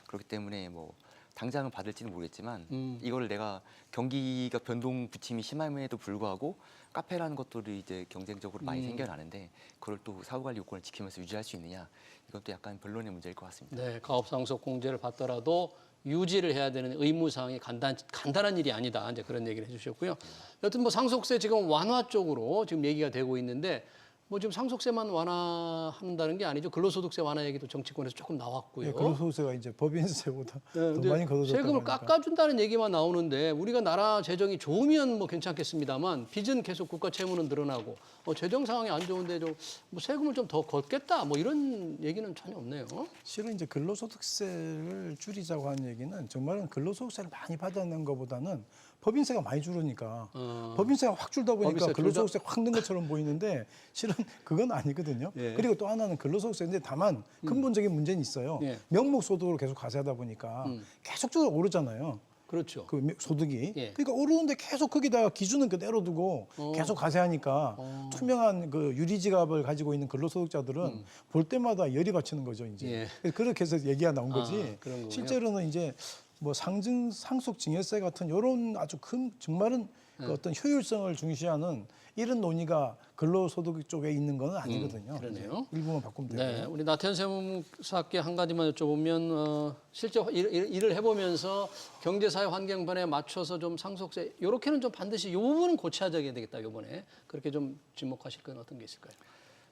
그렇기 때문에 뭐 당장은 받을지는 모르겠지만 이거를 내가 경기가 변동 부침이 심함에도 불구하고 카페라는 것들이 이제 경쟁적으로 많이 생겨나는데 그걸 또 사후 관리 요건을 지키면서 유지할 수 있느냐 이건 또 약간 변론의 문제일 것 같습니다. 네, 가업상속 공제를 받더라도 유지를 해야 되는 의무사항이 간단한 일이 아니다. 이제 그런 얘기를 해주셨고요. 여튼 뭐 상속세 지금 완화 쪽으로 지금 얘기가 되고 있는데 뭐 지금 상속세만 완화한다는 게 아니죠. 근로소득세 완화 얘기도 정치권에서 조금 나왔고요. 예, 근로소득세가 이제 법인세보다 네, 더 많이 걷어졌다고 세금을 하니까. 깎아준다는 얘기만 나오는데 우리가 나라 재정이 좋으면 뭐 괜찮겠습니다만 빚은 계속 국가 채무는 늘어나고 재정 상황이 안 좋은데 좀 뭐 세금을 좀 더 걷겠다 뭐 이런 얘기는 전혀 없네요. 실은 이제 근로소득세를 줄이자고 하는 얘기는 정말은 근로소득세를 많이 받아낸 것보다는 법인세가 많이 줄으니까 법인세가 확 줄다 보니까 법인세 근로소득세 확 는 것처럼 보이는데 실은 그건 아니거든요. 그리고 또 하나는 근로소득세인데 다만 근본적인 문제는 있어요. 명목소득으로 계속 과세하다 보니까 계속적으로 오르잖아요. 그렇죠. 그 소득이. 예. 그러니까 오르는데 계속 거기다가 기준은 그대로 두고 계속 과세하니까 투명한 그 유리지갑을 가지고 있는 근로소득자들은 볼 때마다 열이 받치는 거죠, 이제. 예. 그래서 그렇게 해서 얘기가 나온 거지. 그런 거군요. 실제로는 이제 뭐 상속증여세 같은 이런 아주 큰 정말은 그 어떤 효율성을 중시하는 이런 논의가 근로소득 쪽에 있는 건 아니거든요. 그러네요. 일부만 바꾸면 되고. 네, 우리 나태현 세무사께 한 가지만 여쭤보면 실제 일을 해보면서 경제사회 환경 변화에 맞춰서 좀 상속세 이렇게는 좀 반드시 이 부분은 고쳐야 되겠다 이번에 그렇게 좀 지목하실 건 어떤 게 있을까요?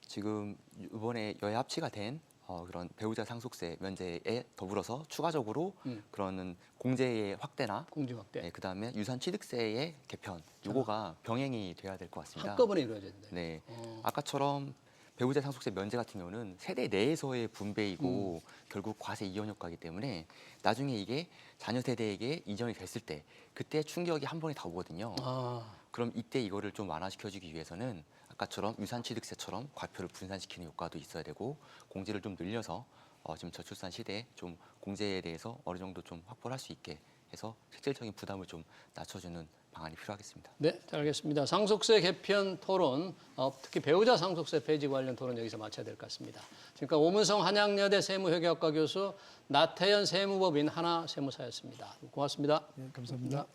지금 이번에 여야 합치가 된 그런 배우자 상속세 면제에 더불어서 추가적으로 그런 공제의 확대나 공제 확대. 네, 그다음에 유산 취득세의 개편 요거가 병행이 돼야 될 것 같습니다. 한꺼번에 이루어져야 된다. 네, 아까처럼 배우자 상속세 면제 같은 경우는 세대 내에서의 분배이고 결국 과세 이혼 효과이기 때문에 나중에 이게 자녀 세대에게 이전이 됐을 때 그때 충격이 한 번에 다 오거든요. 그럼 이때 이거를 좀 완화시켜주기 위해서는 아까처럼 유산취득세처럼 과표를 분산시키는 효과도 있어야 되고 공제를 좀 늘려서 지금 저출산 시대에 좀 공제에 대해서 어느 정도 좀 확보를 할 수 있게 해서 실질적인 부담을 좀 낮춰주는 방안이 필요하겠습니다. 네, 잘 알겠습니다. 상속세 개편 토론, 특히 배우자 상속세 폐지 관련 토론 여기서 마쳐야 될 것 같습니다. 지금까지 오문성 한양여대 세무회계학과 교수 나태현 세무법인 하나세무사였습니다. 고맙습니다. 네, 감사합니다.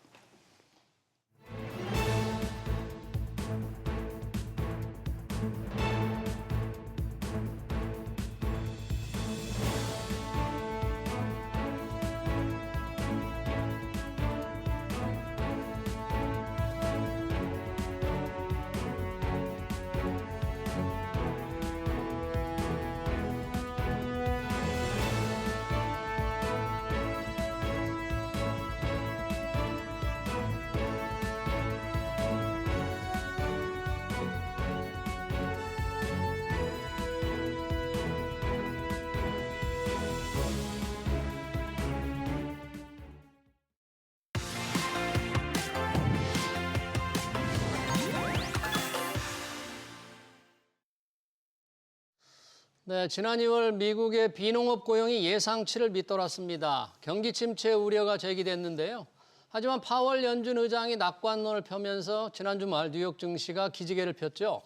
네, 지난 2월 미국의 비농업 고용이 예상치를 밑돌았습니다. 경기 침체 우려가 제기됐는데요. 하지만 파월 연준 의장이 낙관론을 펴면서 지난 주말 뉴욕 증시가 기지개를 폈죠.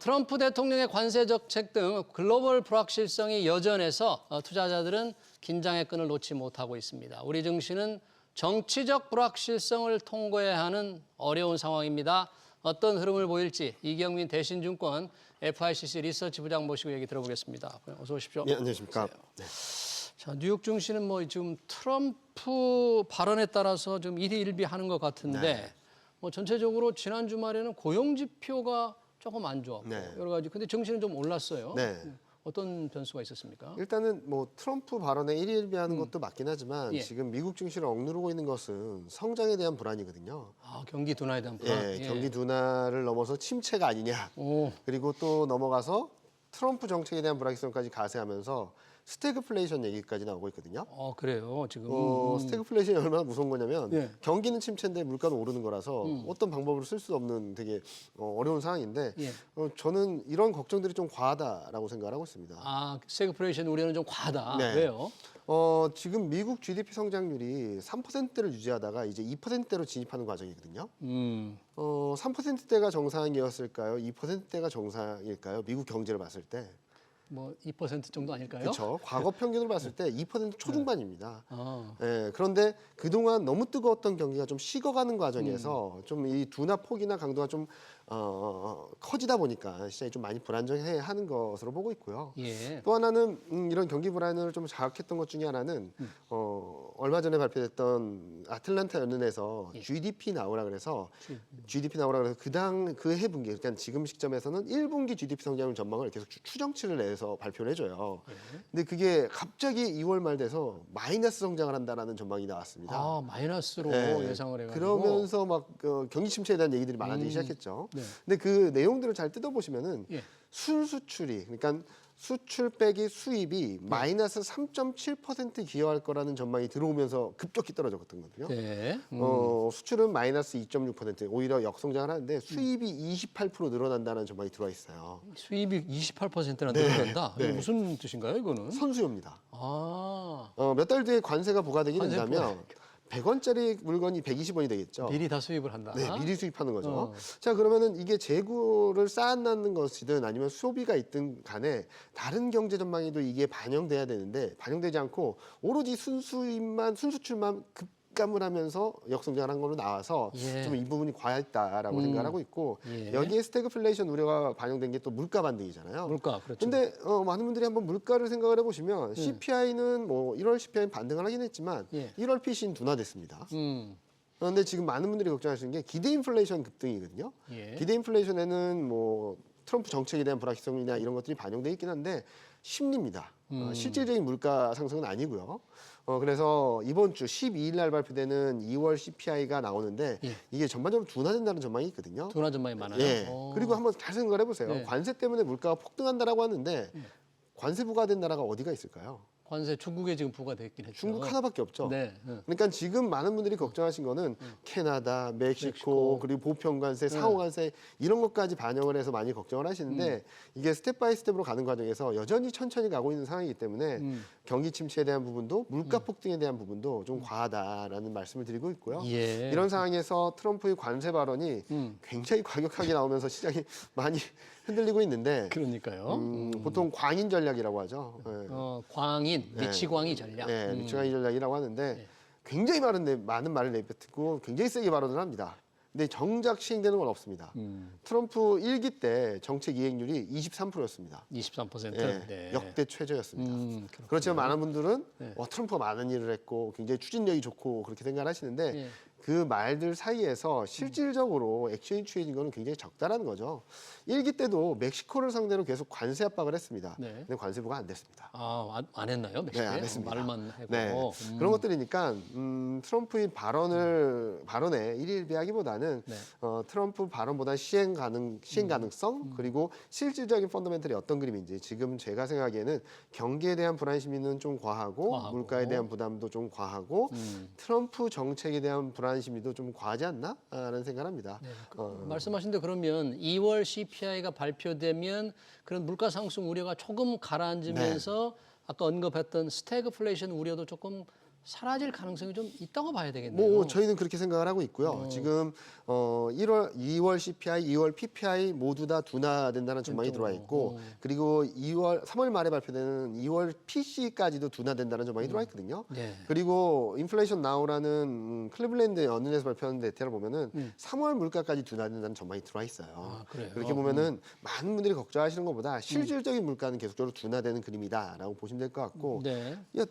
트럼프 대통령의 관세 정책 등 글로벌 불확실성이 여전해서 투자자들은 긴장의 끈을 놓지 못하고 있습니다. 우리 증시는 정치적 불확실성을 통과해야 하는 어려운 상황입니다. 어떤 흐름을 보일지 이경민 대신증권 FICC 리서치 부장 모시고 얘기 들어보겠습니다. 어서 오십시오. 네, 안녕하십니까. 네. 자, 뉴욕 증시는 뭐 지금 트럼프 발언에 따라서 좀 일희일비하는 것 같은데 네. 뭐 전체적으로 지난 주말에는 고용 지표가 조금 안 좋았고 네. 여러 가지. 근데 증시는 좀 올랐어요. 네. 어떤 변수가 있었습니까? 일단은 뭐 트럼프 발언에 일희일비하는 것도 맞긴 하지만 예. 지금 미국 증시를 억누르고 있는 것은 성장에 대한 불안이거든요. 경기 둔화에 대한 불안. 예, 경기 둔화를 넘어서 침체가 아니냐. 오, 그리고 또 넘어가서 트럼프 정책에 대한 불확실성까지 가세하면서 스태그플레이션 얘기까지 나오고 있거든요. 그래요. 지금. 스태그플레이션이 얼마나 무서운 거냐면 예. 경기는 침체인데 물가는 오르는 거라서 어떤 방법으로 쓸 수 없는 되게 어려운 상황인데 예. 저는 이런 걱정들이 좀 과하다라고 생각을 하고 있습니다. 세그플레이션 우려는 좀 과하다. 네. 왜요? 지금 미국 GDP 성장률이 3%대를 유지하다가 이제 2%대로 진입하는 과정이거든요. 3%대가 정상이었을까요? 2%대가 정상일까요? 미국 경제를 봤을 때. 뭐 2% 정도 아닐까요? 그렇죠. 과거 평균으로 봤을 때 2% 초중반입니다. 아, 예, 그런데 그동안 너무 뜨거웠던 경기가 좀 식어가는 과정에서 좀 이 둔화 폭이나 강도가 좀 커지다 보니까 시장이 좀 많이 불안정해하는 것으로 보고 있고요. 예. 또 하나는 이런 경기 불안을 좀 자극했던 것 중에 하나는 얼마 전에 발표됐던 아틀란타 연은에서 GDP 나오라 그래서 GDP 나오라 그래서 그 해분기 그러니까 지금 시점에서는 1분기 GDP 성장률 전망을 계속 추정치를 내서 발표를 해줘요. 근데 그게 갑자기 2월 말 돼서 마이너스 성장을 한다라는 전망이 나왔습니다. 마이너스로 네. 예상을 해가지고. 그러면서 막 경기 침체에 대한 얘기들이 많아지기 시작했죠. 네. 근데 그 내용들을 잘 뜯어보시면은 예. 순수출이 그러니까 수출 빼기 수입이 마이너스 3.7% 기여할 거라는 전망이 들어오면서 급격히 떨어졌거든요. 네. 수출은 마이너스 2.6% 오히려 역성장을 하는데 수입이 28% 늘어난다는 전망이 들어와 있어요. 수입이 28%나 네. 늘어난다. 네. 이게 무슨 뜻인가요, 이거는? 선수요입니다. 아, 몇 달 뒤에 관세가 부과되게 관세 된다면 100원짜리 물건이 120원이 되겠죠. 미리 다 수입을 한다. 네, 미리 수입하는 거죠. 어. 자, 그러면은 이게 재고를 쌓아놨는 것이든 아니면 소비가 있든 간에 다른 경제 전망에도 이게 반영돼야 되는데 반영되지 않고 오로지 순수출만 급감을 하면서 역성장을 한 걸로 나와서 예. 좀 이 부분이 과했다라고 생각을 하고 있고 예. 여기에 스태그플레이션 우려가 반영된 게 또 물가 반등이잖아요. 물가, 그렇죠. 근데 많은 분들이 한번 물가를 생각을 해보시면 CPI는 뭐 1월 CPI는 반등을 하긴 했지만 예. 1월 PC는 둔화됐습니다. 그런데 지금 많은 분들이 걱정하시는 게 기대 인플레이션 급등이거든요. 예. 기대 인플레이션에는 뭐 트럼프 정책에 대한 불확실성이나 이런 것들이 반영돼 있긴 한데 심리입니다. 실질적인 물가 상승은 아니고요. 그래서 이번 주 12일 날 발표되는 2월 CPI가 나오는데 예. 이게 전반적으로 둔화된다는 전망이 있거든요. 둔화 전망이 많아요. 예. 오. 그리고 한번 잘 생각을 해보세요. 네. 관세 때문에 물가가 폭등한다라고 하는데 관세 부과된 나라가 어디가 있을까요? 관세 중국에 지금 부과됐긴 했죠. 중국 하나밖에 없죠. 네. 그러니까 지금 많은 분들이 걱정하신 거는 캐나다, 멕시코, 그리고 보편관세, 상호관세 이런 것까지 반영을 해서 많이 걱정을 하시는데 이게 스텝 바이 스텝으로 가는 과정에서 여전히 천천히 가고 있는 상황이기 때문에 경기 침체에 대한 부분도 물가 폭등에 대한 부분도 좀 과하다라는 말씀을 드리고 있고요. 예. 이런 상황에서 트럼프의 관세 발언이 굉장히 과격하게 나오면서 시장이 많이 흔들리고 있는데 그러니까요. 보통 광인 전략이라고 하죠. 예. 광인, 미치광이 전략. 네, 미치광이 전략이라고 하는데 굉장히 많은 말을 내뱉고 굉장히 세게 발언을 합니다. 근데 정작 시행되는 건 없습니다. 트럼프 1기 때 정책 이행률이 23%였습니다. 23%. 예, 네. 역대 최저였습니다. 그렇군요. 그렇지만 많은 분들은 네. 트럼프가 많은 일을 했고 굉장히 추진력이 좋고 그렇게 생각을 하시는데 예. 그 말들 사이에서 실질적으로 액션이 취해진 거는 굉장히 적다라는 거죠. 1기 때도 멕시코를 상대로 계속 관세 압박을 했습니다. 네. 근데 관세부가 안 됐습니다. 안 했나요? 네, 안 했습니다. 말만 하고. 네. 그런 것들이니까 트럼프의 발언에 일일비하기보다는 네. 트럼프 발언보다 시행 가능성 그리고 실질적인 펀더멘털이 어떤 그림인지 지금 제가 생각하기에는 경기에 대한 불안 심리는 좀 과하고 물가에 대한 부담도 좀 과하고 트럼프 정책에 대한 불안 심리도 좀 과하지 않나라는 생각을 합니다. 네, 말씀하신 대 그러면 2월 CPI가 발표되면 그런 물가 상승 우려가 조금 가라앉으면서 아까 언급했던 스태그플레이션 우려도 조금 사라질 가능성이 좀 있다고 봐야 되겠네요. 뭐 저희는 그렇게 생각을 하고 있고요. 지금 2월 CPI, 2월 PPI 모두 다 둔화된다는 전망이 들어와 있고 그리고 3월 말에 발표되는 2월 PC까지도 둔화된다는 전망이 들어와 있거든요. 네. 그리고 인플레이션 나우라는 클리블랜드 연은에서 발표하는 데이터를 보면은 3월 물가까지 둔화된다는 전망이 들어와 있어요. 그래요? 그렇게 보면은 많은 분들이 걱정하시는 것보다 실질적인 물가는 계속적으로 둔화되는 그림이다라고 보시면 될 것 같고 네. 야,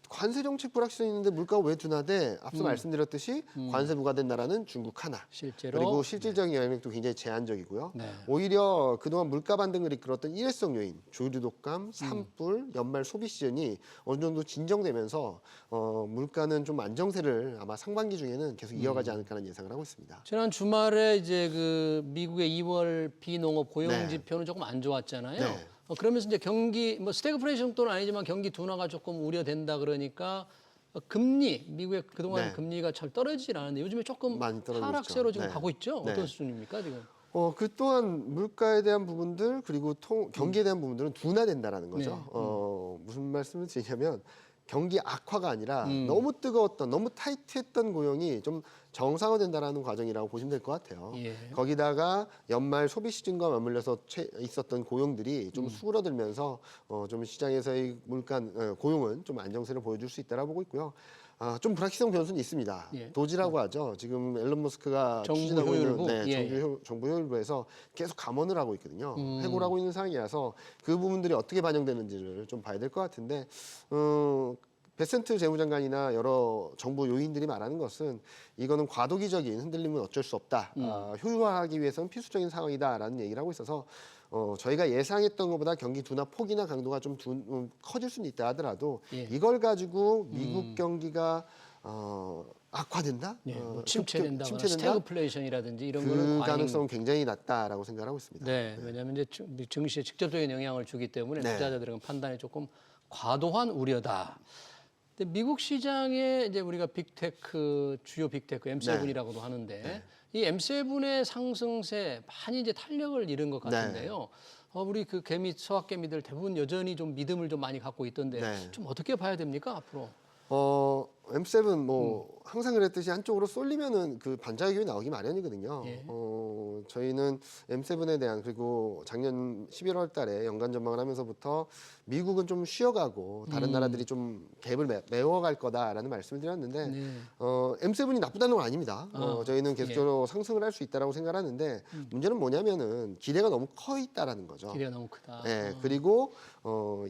관세 정책 불확실성이 있는데 물가가 왜 둔화돼? 앞서 말씀드렸듯이 관세 부과된 나라는 중국 하나. 실제로 그리고 실질적인 영향력도 굉장히 제한적이고요. 네. 오히려 그동안 물가 반등을 이끌었던 일회성 요인, 조류 독감, 산불, 연말 소비 시즌이 어느 정도 진정되면서 물가는 좀 안정세를 아마 상반기 중에는 계속 이어가지 않을까라는 예상을 하고 있습니다. 지난 주말에 이제 그 미국의 2월 비농업 고용 네. 지표는 조금 안 좋았잖아요. 네. 그러면서 이제 경기 뭐 스태그플레이션 정도는 아니지만 경기 둔화가 조금 우려된다 그러니까 금리 미국의 그동안 네. 금리가 잘 떨어지질 않았는데 요즘에 조금 많이 떨어지고 하락세로 있죠. 지금 네. 가고 있죠. 네. 어떤 수준입니까 지금? 그 또한 물가에 대한 부분들 그리고 경기에 대한 부분들은 둔화된다라는 거죠. 무슨 말씀을 드리냐면 경기 악화가 아니라 너무 뜨거웠던 너무 타이트했던 고용이 좀 정상화된다라는 과정이라고 보시면 될 것 같아요. 예. 거기다가 연말 소비 시즌과 맞물려서 있었던 고용들이 좀 수그러들면서 좀 시장에서의 고용은 좀 안정세를 보여줄 수 있다라고 보고 있고요. 좀 불확실성 변수는 있습니다. 예. 도지라고 하죠. 지금 앨런 머스크가 정부 추진하고 효율부? 있는 예. 정부 효율부에서 계속 감원을 하고 있거든요. 해고를 하고 있는 상황이라서 그 부분들이 어떻게 반영되는지를 좀 봐야 될 것 같은데 베센트 재무장관이나 여러 정부 요인들이 말하는 것은 이거는 과도기적인 흔들림은 어쩔 수 없다. 효율화하기 위해서는 필수적인 상황이다라는 얘기를 하고 있어서 저희가 예상했던 것보다 경기 둔화 폭이나 강도가 좀 커질 수는 있다 하더라도 예. 이걸 가지고 미국 경기가 악화된다? 예, 뭐 침체된다거나 침체된다? 스태그플레이션이라든지 이런 그 거는 가능성은 굉장히 낮다라고 생각하고 있습니다. 네, 왜냐하면 이제 증시에 직접적인 영향을 주기 때문에 네. 투자자들은 판단이 조금 과도한 우려다. 근데 미국 시장에 이제 우리가 빅테크 주요 빅테크 M7이라고도 하는데 이 M7의 상승세 많이 이제 탄력을 잃은 것 같은데요. 우리 그 서학 개미들 대부분 여전히 좀 믿음을 좀 많이 갖고 있던데 네. 좀 어떻게 봐야 됩니까 앞으로? M7 뭐 항상 그랬듯이 한쪽으로 쏠리면은 그 반자격이 나오기 마련이거든요. 예. 저희는 M7에 대한 그리고 작년 11월 달에 연간 전망을 하면서부터 미국은 좀 쉬어가고 다른 나라들이 좀 갭을 메워갈 거다라는 말씀을 드렸는데 M7이 나쁘다는 건 아닙니다. 저희는 계속적으로 상승을 할 수 있다라고 생각하는데 문제는 뭐냐면은 기대가 너무 커 있다라는 거죠. 기대가 너무 크다. 네, 그리고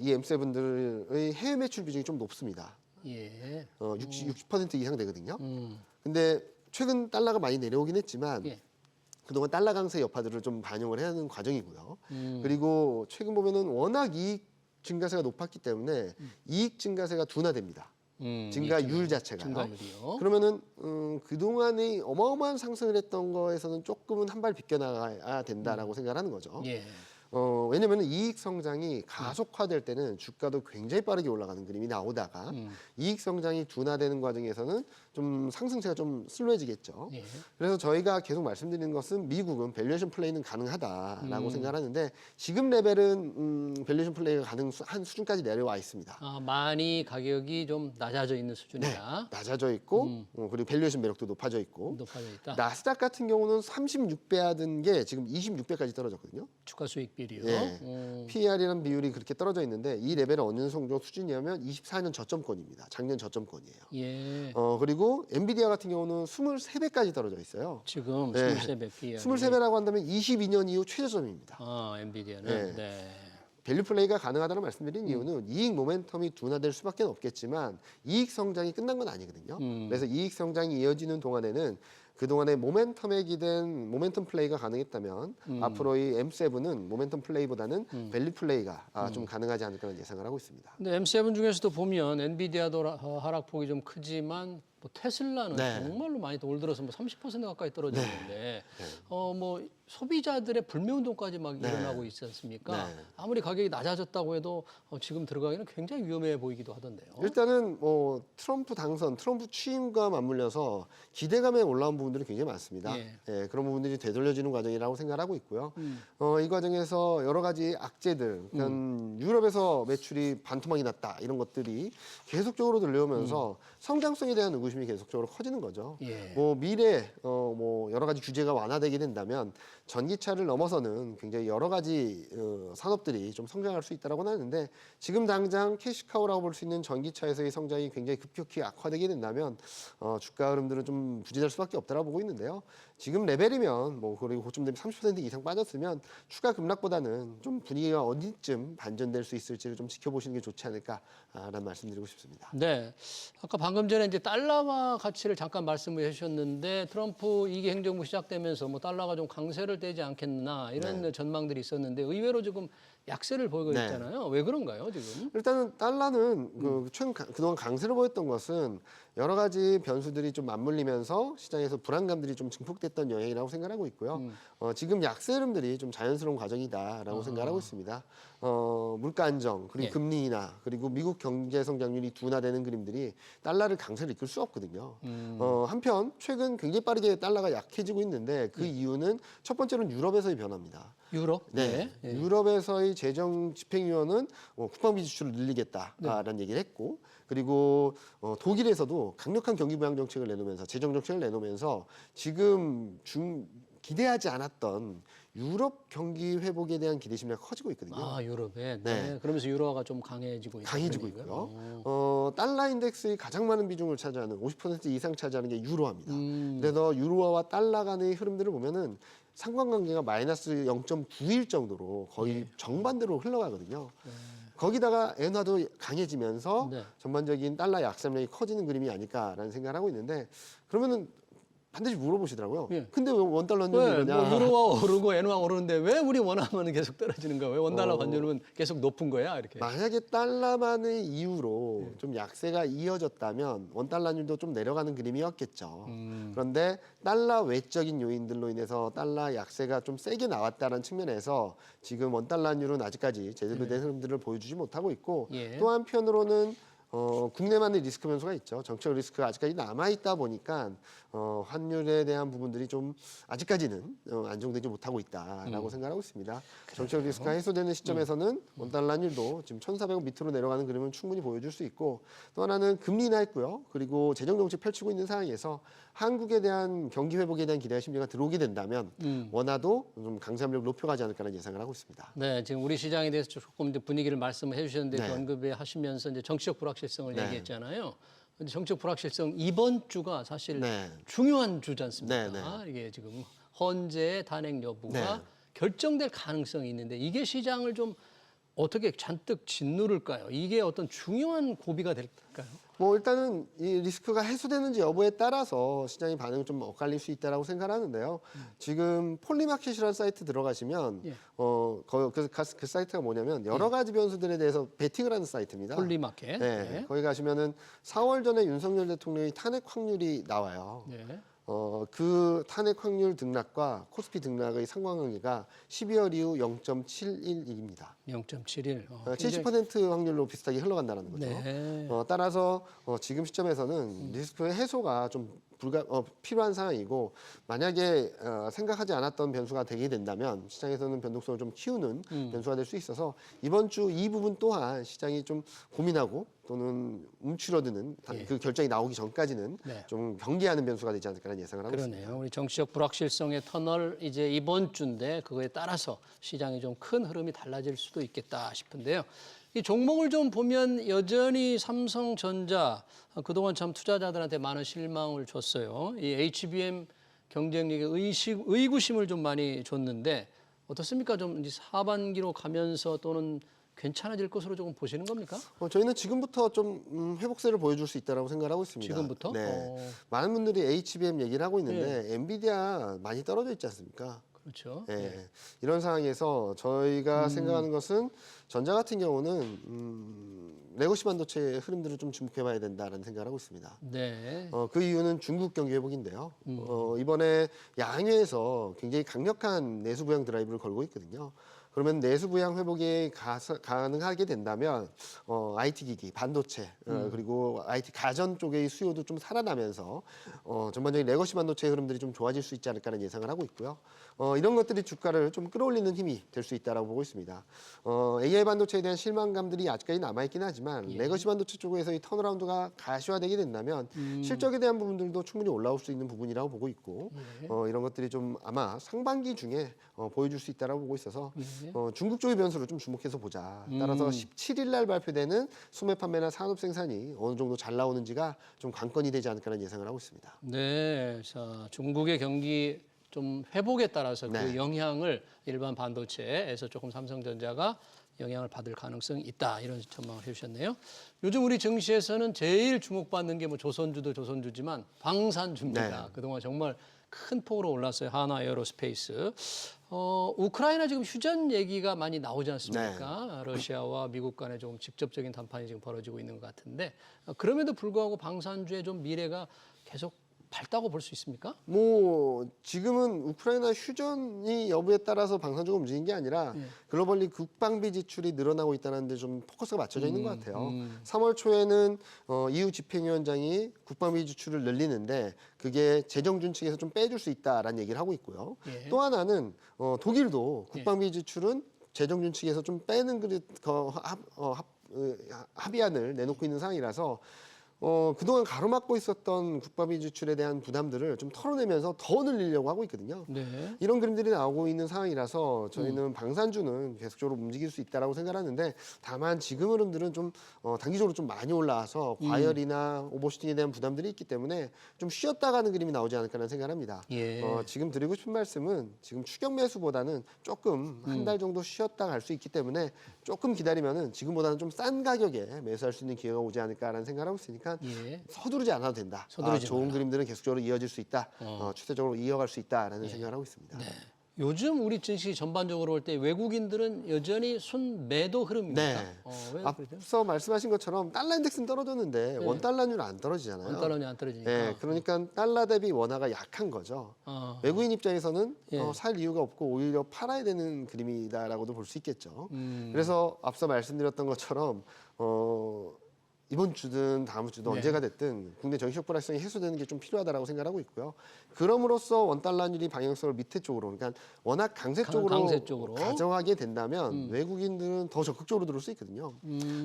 이 M7들의 해외 매출 비중이 좀 높습니다. 예. 60% 이상 되거든요. 근데 최근 달러가 많이 내려오긴 했지만 예. 그동안 달러 강세 여파들을 좀 반영을 해야 하는 과정이고요. 그리고 최근 보면은 워낙 증가세가 높았기 때문에 이익 증가세가 둔화됩니다. 증가율 자체가요. 증가율이요. 그러면은 그동안의 어마어마한 상승을 했던 거에서는 조금은 한 발 비껴나가야 된다라고 생각하는 거죠. 예. 왜냐하면 이익 성장이 가속화될 때는 주가도 굉장히 빠르게 올라가는 그림이 나오다가 이익 성장이 둔화되는 과정에서는 좀 상승세가 좀 슬로해지겠죠. 예. 그래서 저희가 계속 말씀드리는 것은 미국은 밸류에이션 플레이는 가능하다라고 생각하는데 지금 레벨은 밸류에이션 플레이가 가능한 수준까지 내려와 있습니다. 아, 많이 가격이 좀 낮아져 있는 수준이다. 낮아져 있고 그리고 밸류에이션 매력도 높아져 있고 높아져 있다. 나스닥 같은 경우는 36배 하던 게 지금 26배까지 떨어졌거든요. 주가 수익 비율이요. 예. PER이라는 비율이 그렇게 떨어져 있는데 이 레벨은 어느 정도 수준이냐면 24년 저점권입니다. 작년 저점권이에요. 예. 그리고 엔비디아 같은 경우는 23배까지 떨어져 있어요. 지금 네. 23배 PER. 23배라고 한다면 22년 이후 최저점입니다. 아, 엔비디아는. 네. 네. 밸류 플레이가 가능하다는 말씀드린 이유는 이익 모멘텀이 둔화될 수밖에 없겠지만 이익 성장이 끝난 건 아니거든요. 그래서 이익 성장이 이어지는 동안에는 그동안에 모멘텀에 기댄 모멘텀 플레이가 가능했다면 앞으로 이 M7은 모멘텀 플레이보다는 밸류 플레이가 좀 가능하지 않을까 예상을 하고 있습니다. 근데 M7 중에서도 보면 엔비디아도 하락폭이 좀 크지만 뭐 테슬라는 네. 정말로 많이 올 들어서 뭐 30% 가까이 떨어지는데 뭐 소비자들의 불매운동까지 막 일어나고 있지 않습니까? 네. 아무리 가격이 낮아졌다고 해도 지금 들어가기는 굉장히 위험해 보이기도 하던데요. 일단은 뭐 트럼프 당선, 트럼프 취임과 맞물려서 기대감에 올라온 부분들이 굉장히 많습니다. 예. 예, 그런 부분들이 되돌려지는 과정이라고 생각하고 있고요. 이 과정에서 여러 가지 악재들, 유럽에서 매출이 반토막이 났다 이런 것들이 계속적으로 들려오면서 성장성에 대한 의구심이 계속적으로 커지는 거죠. 예. 뭐 미래 뭐 여러 가지 규제가 완화되게 된다면 전기차를 넘어서는 굉장히 여러 가지 산업들이 좀 성장할 수 있다라고는 하는데 지금 당장 캐시카우라고 볼 수 있는 전기차에서의 성장이 굉장히 급격히 악화되게 된다면 주가 흐름들은 좀 부진할 수밖에 없다라고 보고 있는데요. 지금 레벨이면 뭐 그리고 고점 대비 30% 이상 빠졌으면 추가 급락보다는 좀 분위기가 어디쯤 반전될 수 있을지를 좀 지켜보시는 게 좋지 않을까라는 말씀드리고 싶습니다. 네, 아까 방금 전에 이제 달러화 가치를 잠깐 말씀을 해주셨는데 트럼프 2기 행정부 시작되면서 뭐 달러가 좀 강세를 떼지 않겠나 이런 전망들이 있었는데 의외로 지금 약세를 보이고 네. 있잖아요. 왜 그런가요, 지금? 일단은 달러는 그동안 강세를 보였던 것은 여러 가지 변수들이 좀 맞물리면서 시장에서 불안감들이 좀 증폭됐던 영향이라고 생각하고 있고요. 지금 약세 흐름들이 좀 자연스러운 과정이다라고 생각하고 있습니다. 물가 안정, 그리고 예. 금리 인하, 그리고 미국 경제 성장률이 둔화되는 그림들이 달러를 강세를 이끌 수 없거든요. 한편 최근 굉장히 빠르게 달러가 약해지고 있는데 그 이유는 첫 번째로는 유럽에서의 변화입니다. 유럽? 네, 예. 유럽에서의 재정 집행위원은 국방비 지출을 늘리겠다라는 얘기를 했고, 그리고 독일에서도 강력한 경기 부양 정책을 내놓으면서 재정 정책을 내놓으면서 지금 기대하지 않았던 유럽 경기 회복에 대한 기대 심리가 커지고 있거든요. 아, 유럽에. 네. 네. 그러면서 유로화가 좀 강해지고 있는 강해지고 있고요. 달러 인덱스의 가장 많은 비중을 차지하는 50% 이상 차지하는 게 유로화입니다. 그래서 유로화와 달러 간의 흐름들을 보면은 상관관계가 마이너스 0.91 정도로 거의 정반대로 흘러가거든요. 거기다가 엔화도 강해지면서 네. 전반적인 달러 약세력이 커지는 그림이 아닐까라는 생각을 하고 있는데 그러면은 반드시 물어보시더라고요. 예. 근데 왜 원달러는 왜? 이러냐? 뭐 유로화 오르고 엔화 오르는데 왜 우리 원화만은 계속 떨어지는 거야? 왜 원달러 환율은 계속 높은 거야? 이렇게. 만약에 달러만의 이유로 좀 약세가 이어졌다면 원달러율도 좀 내려가는 그림이었겠죠. 그런데 달러 외적인 요인들로 인해서 달러 약세가 좀 세게 나왔다는 측면에서 지금 원달러율은 아직까지 제대로 된 흐름들을 보여주지 못하고 있고 예. 또 한편으로는 국내만의 리스크 변수가 있죠. 정책 리스크가 아직까지 남아있다 보니까 환율에 대한 부분들이 좀 아직까지는 안정되지 못하고 있다라고 생각하고 있습니다. 정책 리스크가 해소되는 시점에서는 원달러율도 지금 1,400원 밑으로 내려가는 그림은 충분히 보여줄 수 있고 또 하나는 금리 인하 했고요. 그리고 재정 정책 펼치고 있는 상황에서 한국에 대한 경기 회복에 대한 기대와 심리가 들어오게 된다면 원화도 좀 강세력을 높여가지 않을까라는 예상을 하고 있습니다. 네, 지금 우리 시장에 대해서 조금 이제 분위기를 말씀을 해주셨는데 네. 언급해 하시면서 이제 정치적 불확실성을 네. 얘기했잖아요. 근데 정치적 불확실성 이번 주가 사실 네. 중요한 주지 않습니까? 네, 이게 지금 헌재의 단행 여부가 네. 결정될 가능성이 있는데 이게 시장을 좀 어떻게 잔뜩 짓누를까요? 이게 어떤 중요한 고비가 될까요? 뭐 일단은 이 리스크가 해소되는지 여부에 따라서 시장의 반응이 좀 엇갈릴 수 있다라고 생각하는데요. 지금 폴리마켓이라는 사이트 들어가시면 예. 그 사이트가 뭐냐면 여러 가지 변수들에 대해서 베팅을 하는 사이트입니다. 폴리마켓. 네, 거기 가시면은 4월 전에 윤석열 대통령의 탄핵 확률이 나와요. 네. 그 탄핵 확률 등락과 코스피 등락의 상관관계가 12월 이후 0.711입니다. 0.71. 70% 확률로 비슷하게 흘러간다는 거죠. 네. 따라서 지금 시점에서는 리스크 해소가 좀 필요한 상황이고 만약에 생각하지 않았던 변수가 되게 된다면 시장에서는 변동성을 좀 키우는 변수가 될 수 있어서 이번 주 이 부분 또한 시장이 좀 고민하고 또는 움츠러드는 그 결정이 나오기 전까지는 네. 좀 경계하는 변수가 되지 않을까라는 예상을 하고 있습니다. 그러네요. 우리 정치적 불확실성의 터널 이제 이번 주인데 그거에 따라서 시장이 좀 큰 흐름이 달라질 수도 있겠다 싶은데요. 이 종목을 좀 보면 여전히 삼성전자 그동안 참 투자자들한테 많은 실망을 줬어요. 이 HBM 경쟁력에 의구심을 좀 많이 줬는데 어떻습니까? 좀 이제 하반기로 가면서 또는 괜찮아질 것으로 조금 보시는 겁니까? 저희는 지금부터 좀 회복세를 보여줄 수 있다고 생각하고 있습니다. 지금부터? 네. 많은 분들이 HBM 얘기를 하고 있는데 엔비디아 많이 떨어져 있지 않습니까? 그렇죠. 네. 이런 상황에서 저희가 생각하는 것은 전자 같은 경우는 레거시 반도체의 흐름들을 좀 주목해봐야 된다는 생각을 하고 있습니다. 네. 그 이유는 중국 경기 회복인데요. 이번에 양회에서 굉장히 강력한 내수 부양 드라이브를 걸고 있거든요. 그러면 내수 부양 회복이 가능하게 된다면 IT 기기, 반도체 그리고 IT 가전 쪽의 수요도 좀 살아나면서 전반적인 레거시 반도체의 흐름들이 좀 좋아질 수 있지 않을까라는 예상을 하고 있고요. 이런 것들이 주가를 좀 끌어올리는 힘이 될 수 있다라고 보고 있습니다. AI 반도체에 대한 실망감들이 아직까지 남아있긴 하지만 레거시 반도체 쪽에서의 턴어라운드가 가시화되게 된다면 실적에 대한 부분들도 충분히 올라올 수 있는 부분이라고 보고 있고 이런 것들이 좀 아마 상반기 중에 보여줄 수 있다라고 보고 있어서 중국 쪽의 변수를 좀 주목해서 보자. 따라서 17일 날 발표되는 소매 판매나 산업 생산이 어느 정도 잘 나오는지가 좀 관건이 되지 않을까라는 예상을 하고 있습니다. 네, 자 중국의 경기 좀 회복에 따라서 네. 그 영향을 일반 반도체에서 조금 삼성전자가 영향을 받을 가능성이 있다 이런 전망을 해주셨네요. 요즘 우리 증시에서는 제일 주목받는 게 뭐 조선주도 조선주지만 방산주입니다. 네. 그동안 정말 큰 폭으로 올랐어요. 하나 에어로스페이스. 우크라이나 지금 휴전 얘기가 많이 나오지 않습니까? 러시아와 미국 간에 좀 직접적인談판이 지금 벌어지고 있는 것 같은데 그럼에도 불구하고 방산주의 좀 미래가 계속 밝다고 볼 수 있습니까? 뭐 지금은 우크라이나 휴전이 여부에 따라서 방산주가 움직인 게 아니라 글로벌리 국방비 지출이 늘어나고 있다는 데 좀 포커스가 맞춰져 있는 것 같아요. 3월 초에는 EU 집행위원장이 국방비 지출을 늘리는데 그게 재정준 측에서 좀 빼줄 수 있다라는 얘기를 하고 있고요. 예. 또 하나는 독일도 국방비 지출은 재정준 측에서 좀 빼는 합의안을 내놓고 있는 상황이라서 그동안 가로막고 있었던 국방비 지출에 대한 부담들을 좀 털어내면서 더 늘리려고 하고 있거든요. 네. 이런 그림들이 나오고 있는 상황이라서 저희는 방산주는 계속적으로 움직일 수 있다라고 생각하는데 다만 지금 흐름들은 좀 단기적으로 좀 많이 올라와서 과열이나 오버슈팅에 대한 부담들이 있기 때문에 좀 쉬었다 가는 그림이 나오지 않을까라는 생각을 합니다. 예. 지금 드리고 싶은 말씀은 지금 추격 매수보다는 조금 한 달 정도 쉬었다 갈 수 있기 때문에 조금 기다리면은 지금보다는 좀 싼 가격에 매수할 수 있는 기회가 오지 않을까라는 생각을 하고 있으니까 예. 서두르지 않아도 된다. 서두르지 좋은 마라. 그림들은 계속적으로 이어질 수 있다. 추세적으로 이어갈 수 있다라는 생각을 하고 있습니다. 네. 요즘 우리 증시 전반적으로 볼 때 외국인들은 여전히 순매도 흐름입니다. 네. 왜 그러죠? 앞서 말씀하신 것처럼 달러 인덱스는 떨어졌는데 원달러율은 안 떨어지잖아요. 원달러는 안 떨어지니까. 네, 그러니까 달러 대비 원화가 약한 거죠. 외국인 입장에서는 예. 살 이유가 없고 오히려 팔아야 되는 그림이다라고도 볼 수 있겠죠. 음. 그래서 앞서 말씀드렸던 것처럼 이번 주든 다음 주든 네. 언제가 됐든 국내 정치적 불확실성이 해소되는 게 좀 필요하다라고 생각하고 있고요. 그럼으로써 원달러율이 방향성을 밑에 쪽으로, 그러니까 워낙 강세 쪽으로 가져가게 된다면 외국인들은 더 적극적으로 들어올 수 있거든요.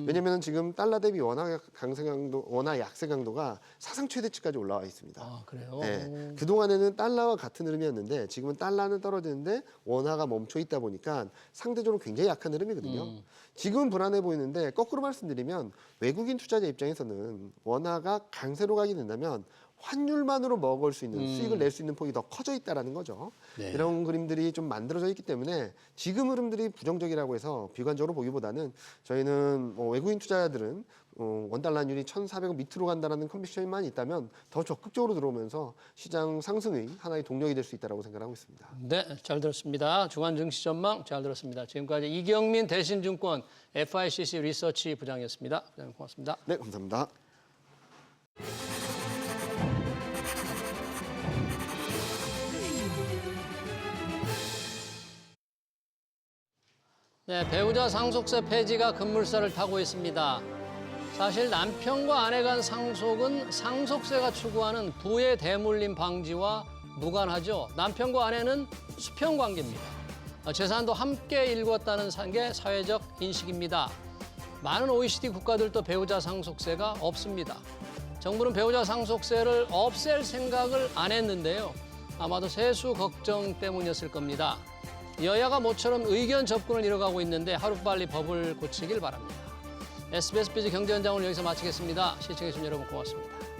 왜냐하면 지금 달러 대비 원화 강세 강도, 원화 약세 강도가 사상 최대치까지 올라와 있습니다. 아, 그래요? 네. 그동안에는 달러와 같은 흐름이었는데 지금은 달러는 떨어지는데 원화가 멈춰 있다 보니까 상대적으로 굉장히 약한 흐름이거든요. 지금은 불안해 보이는데 거꾸로 말씀드리면 외국인 투자자 입장에서는 원화가 강세로 가게 된다면 환율만으로 먹을 수 있는 수익을 낼 수 있는 폭이 더 커져 있다라는 거죠. 네. 이런 그림들이 좀 만들어져 있기 때문에 지금 흐름들이 부정적이라고 해서 비관적으로 보기보다는 저희는 외국인 투자자들은 원달러율이 1,400원 밑으로 간다는 컨빅션만 있다면 더 적극적으로 들어오면서 시장 상승의 하나의 동력이 될 수 있다고 생각하고 있습니다. 네, 잘 들었습니다. 주간 증시 전망 잘 들었습니다. 지금까지 이경민 대신증권 FICC 리서치 부장이었습니다. 부장님 고맙습니다. 네, 감사합니다. 네, 배우자 상속세 폐지가 급물살을 타고 있습니다. 사실 남편과 아내 간 상속은 상속세가 추구하는 부의 대물림 방지와 무관하죠. 남편과 아내는 수평 관계입니다. 재산도 함께 일궜다는 게 사회적 인식입니다. 많은 OECD 국가들도 배우자 상속세가 없습니다. 정부는 배우자 상속세를 없앨 생각을 안 했는데요. 아마도 세수 걱정 때문이었을 겁니다. 여야가 모처럼 의견 접근을 이뤄가고 있는데 하루빨리 법을 고치길 바랍니다. SBS 비즈 경제현장을 여기서 마치겠습니다. 시청해주신 여러분 고맙습니다.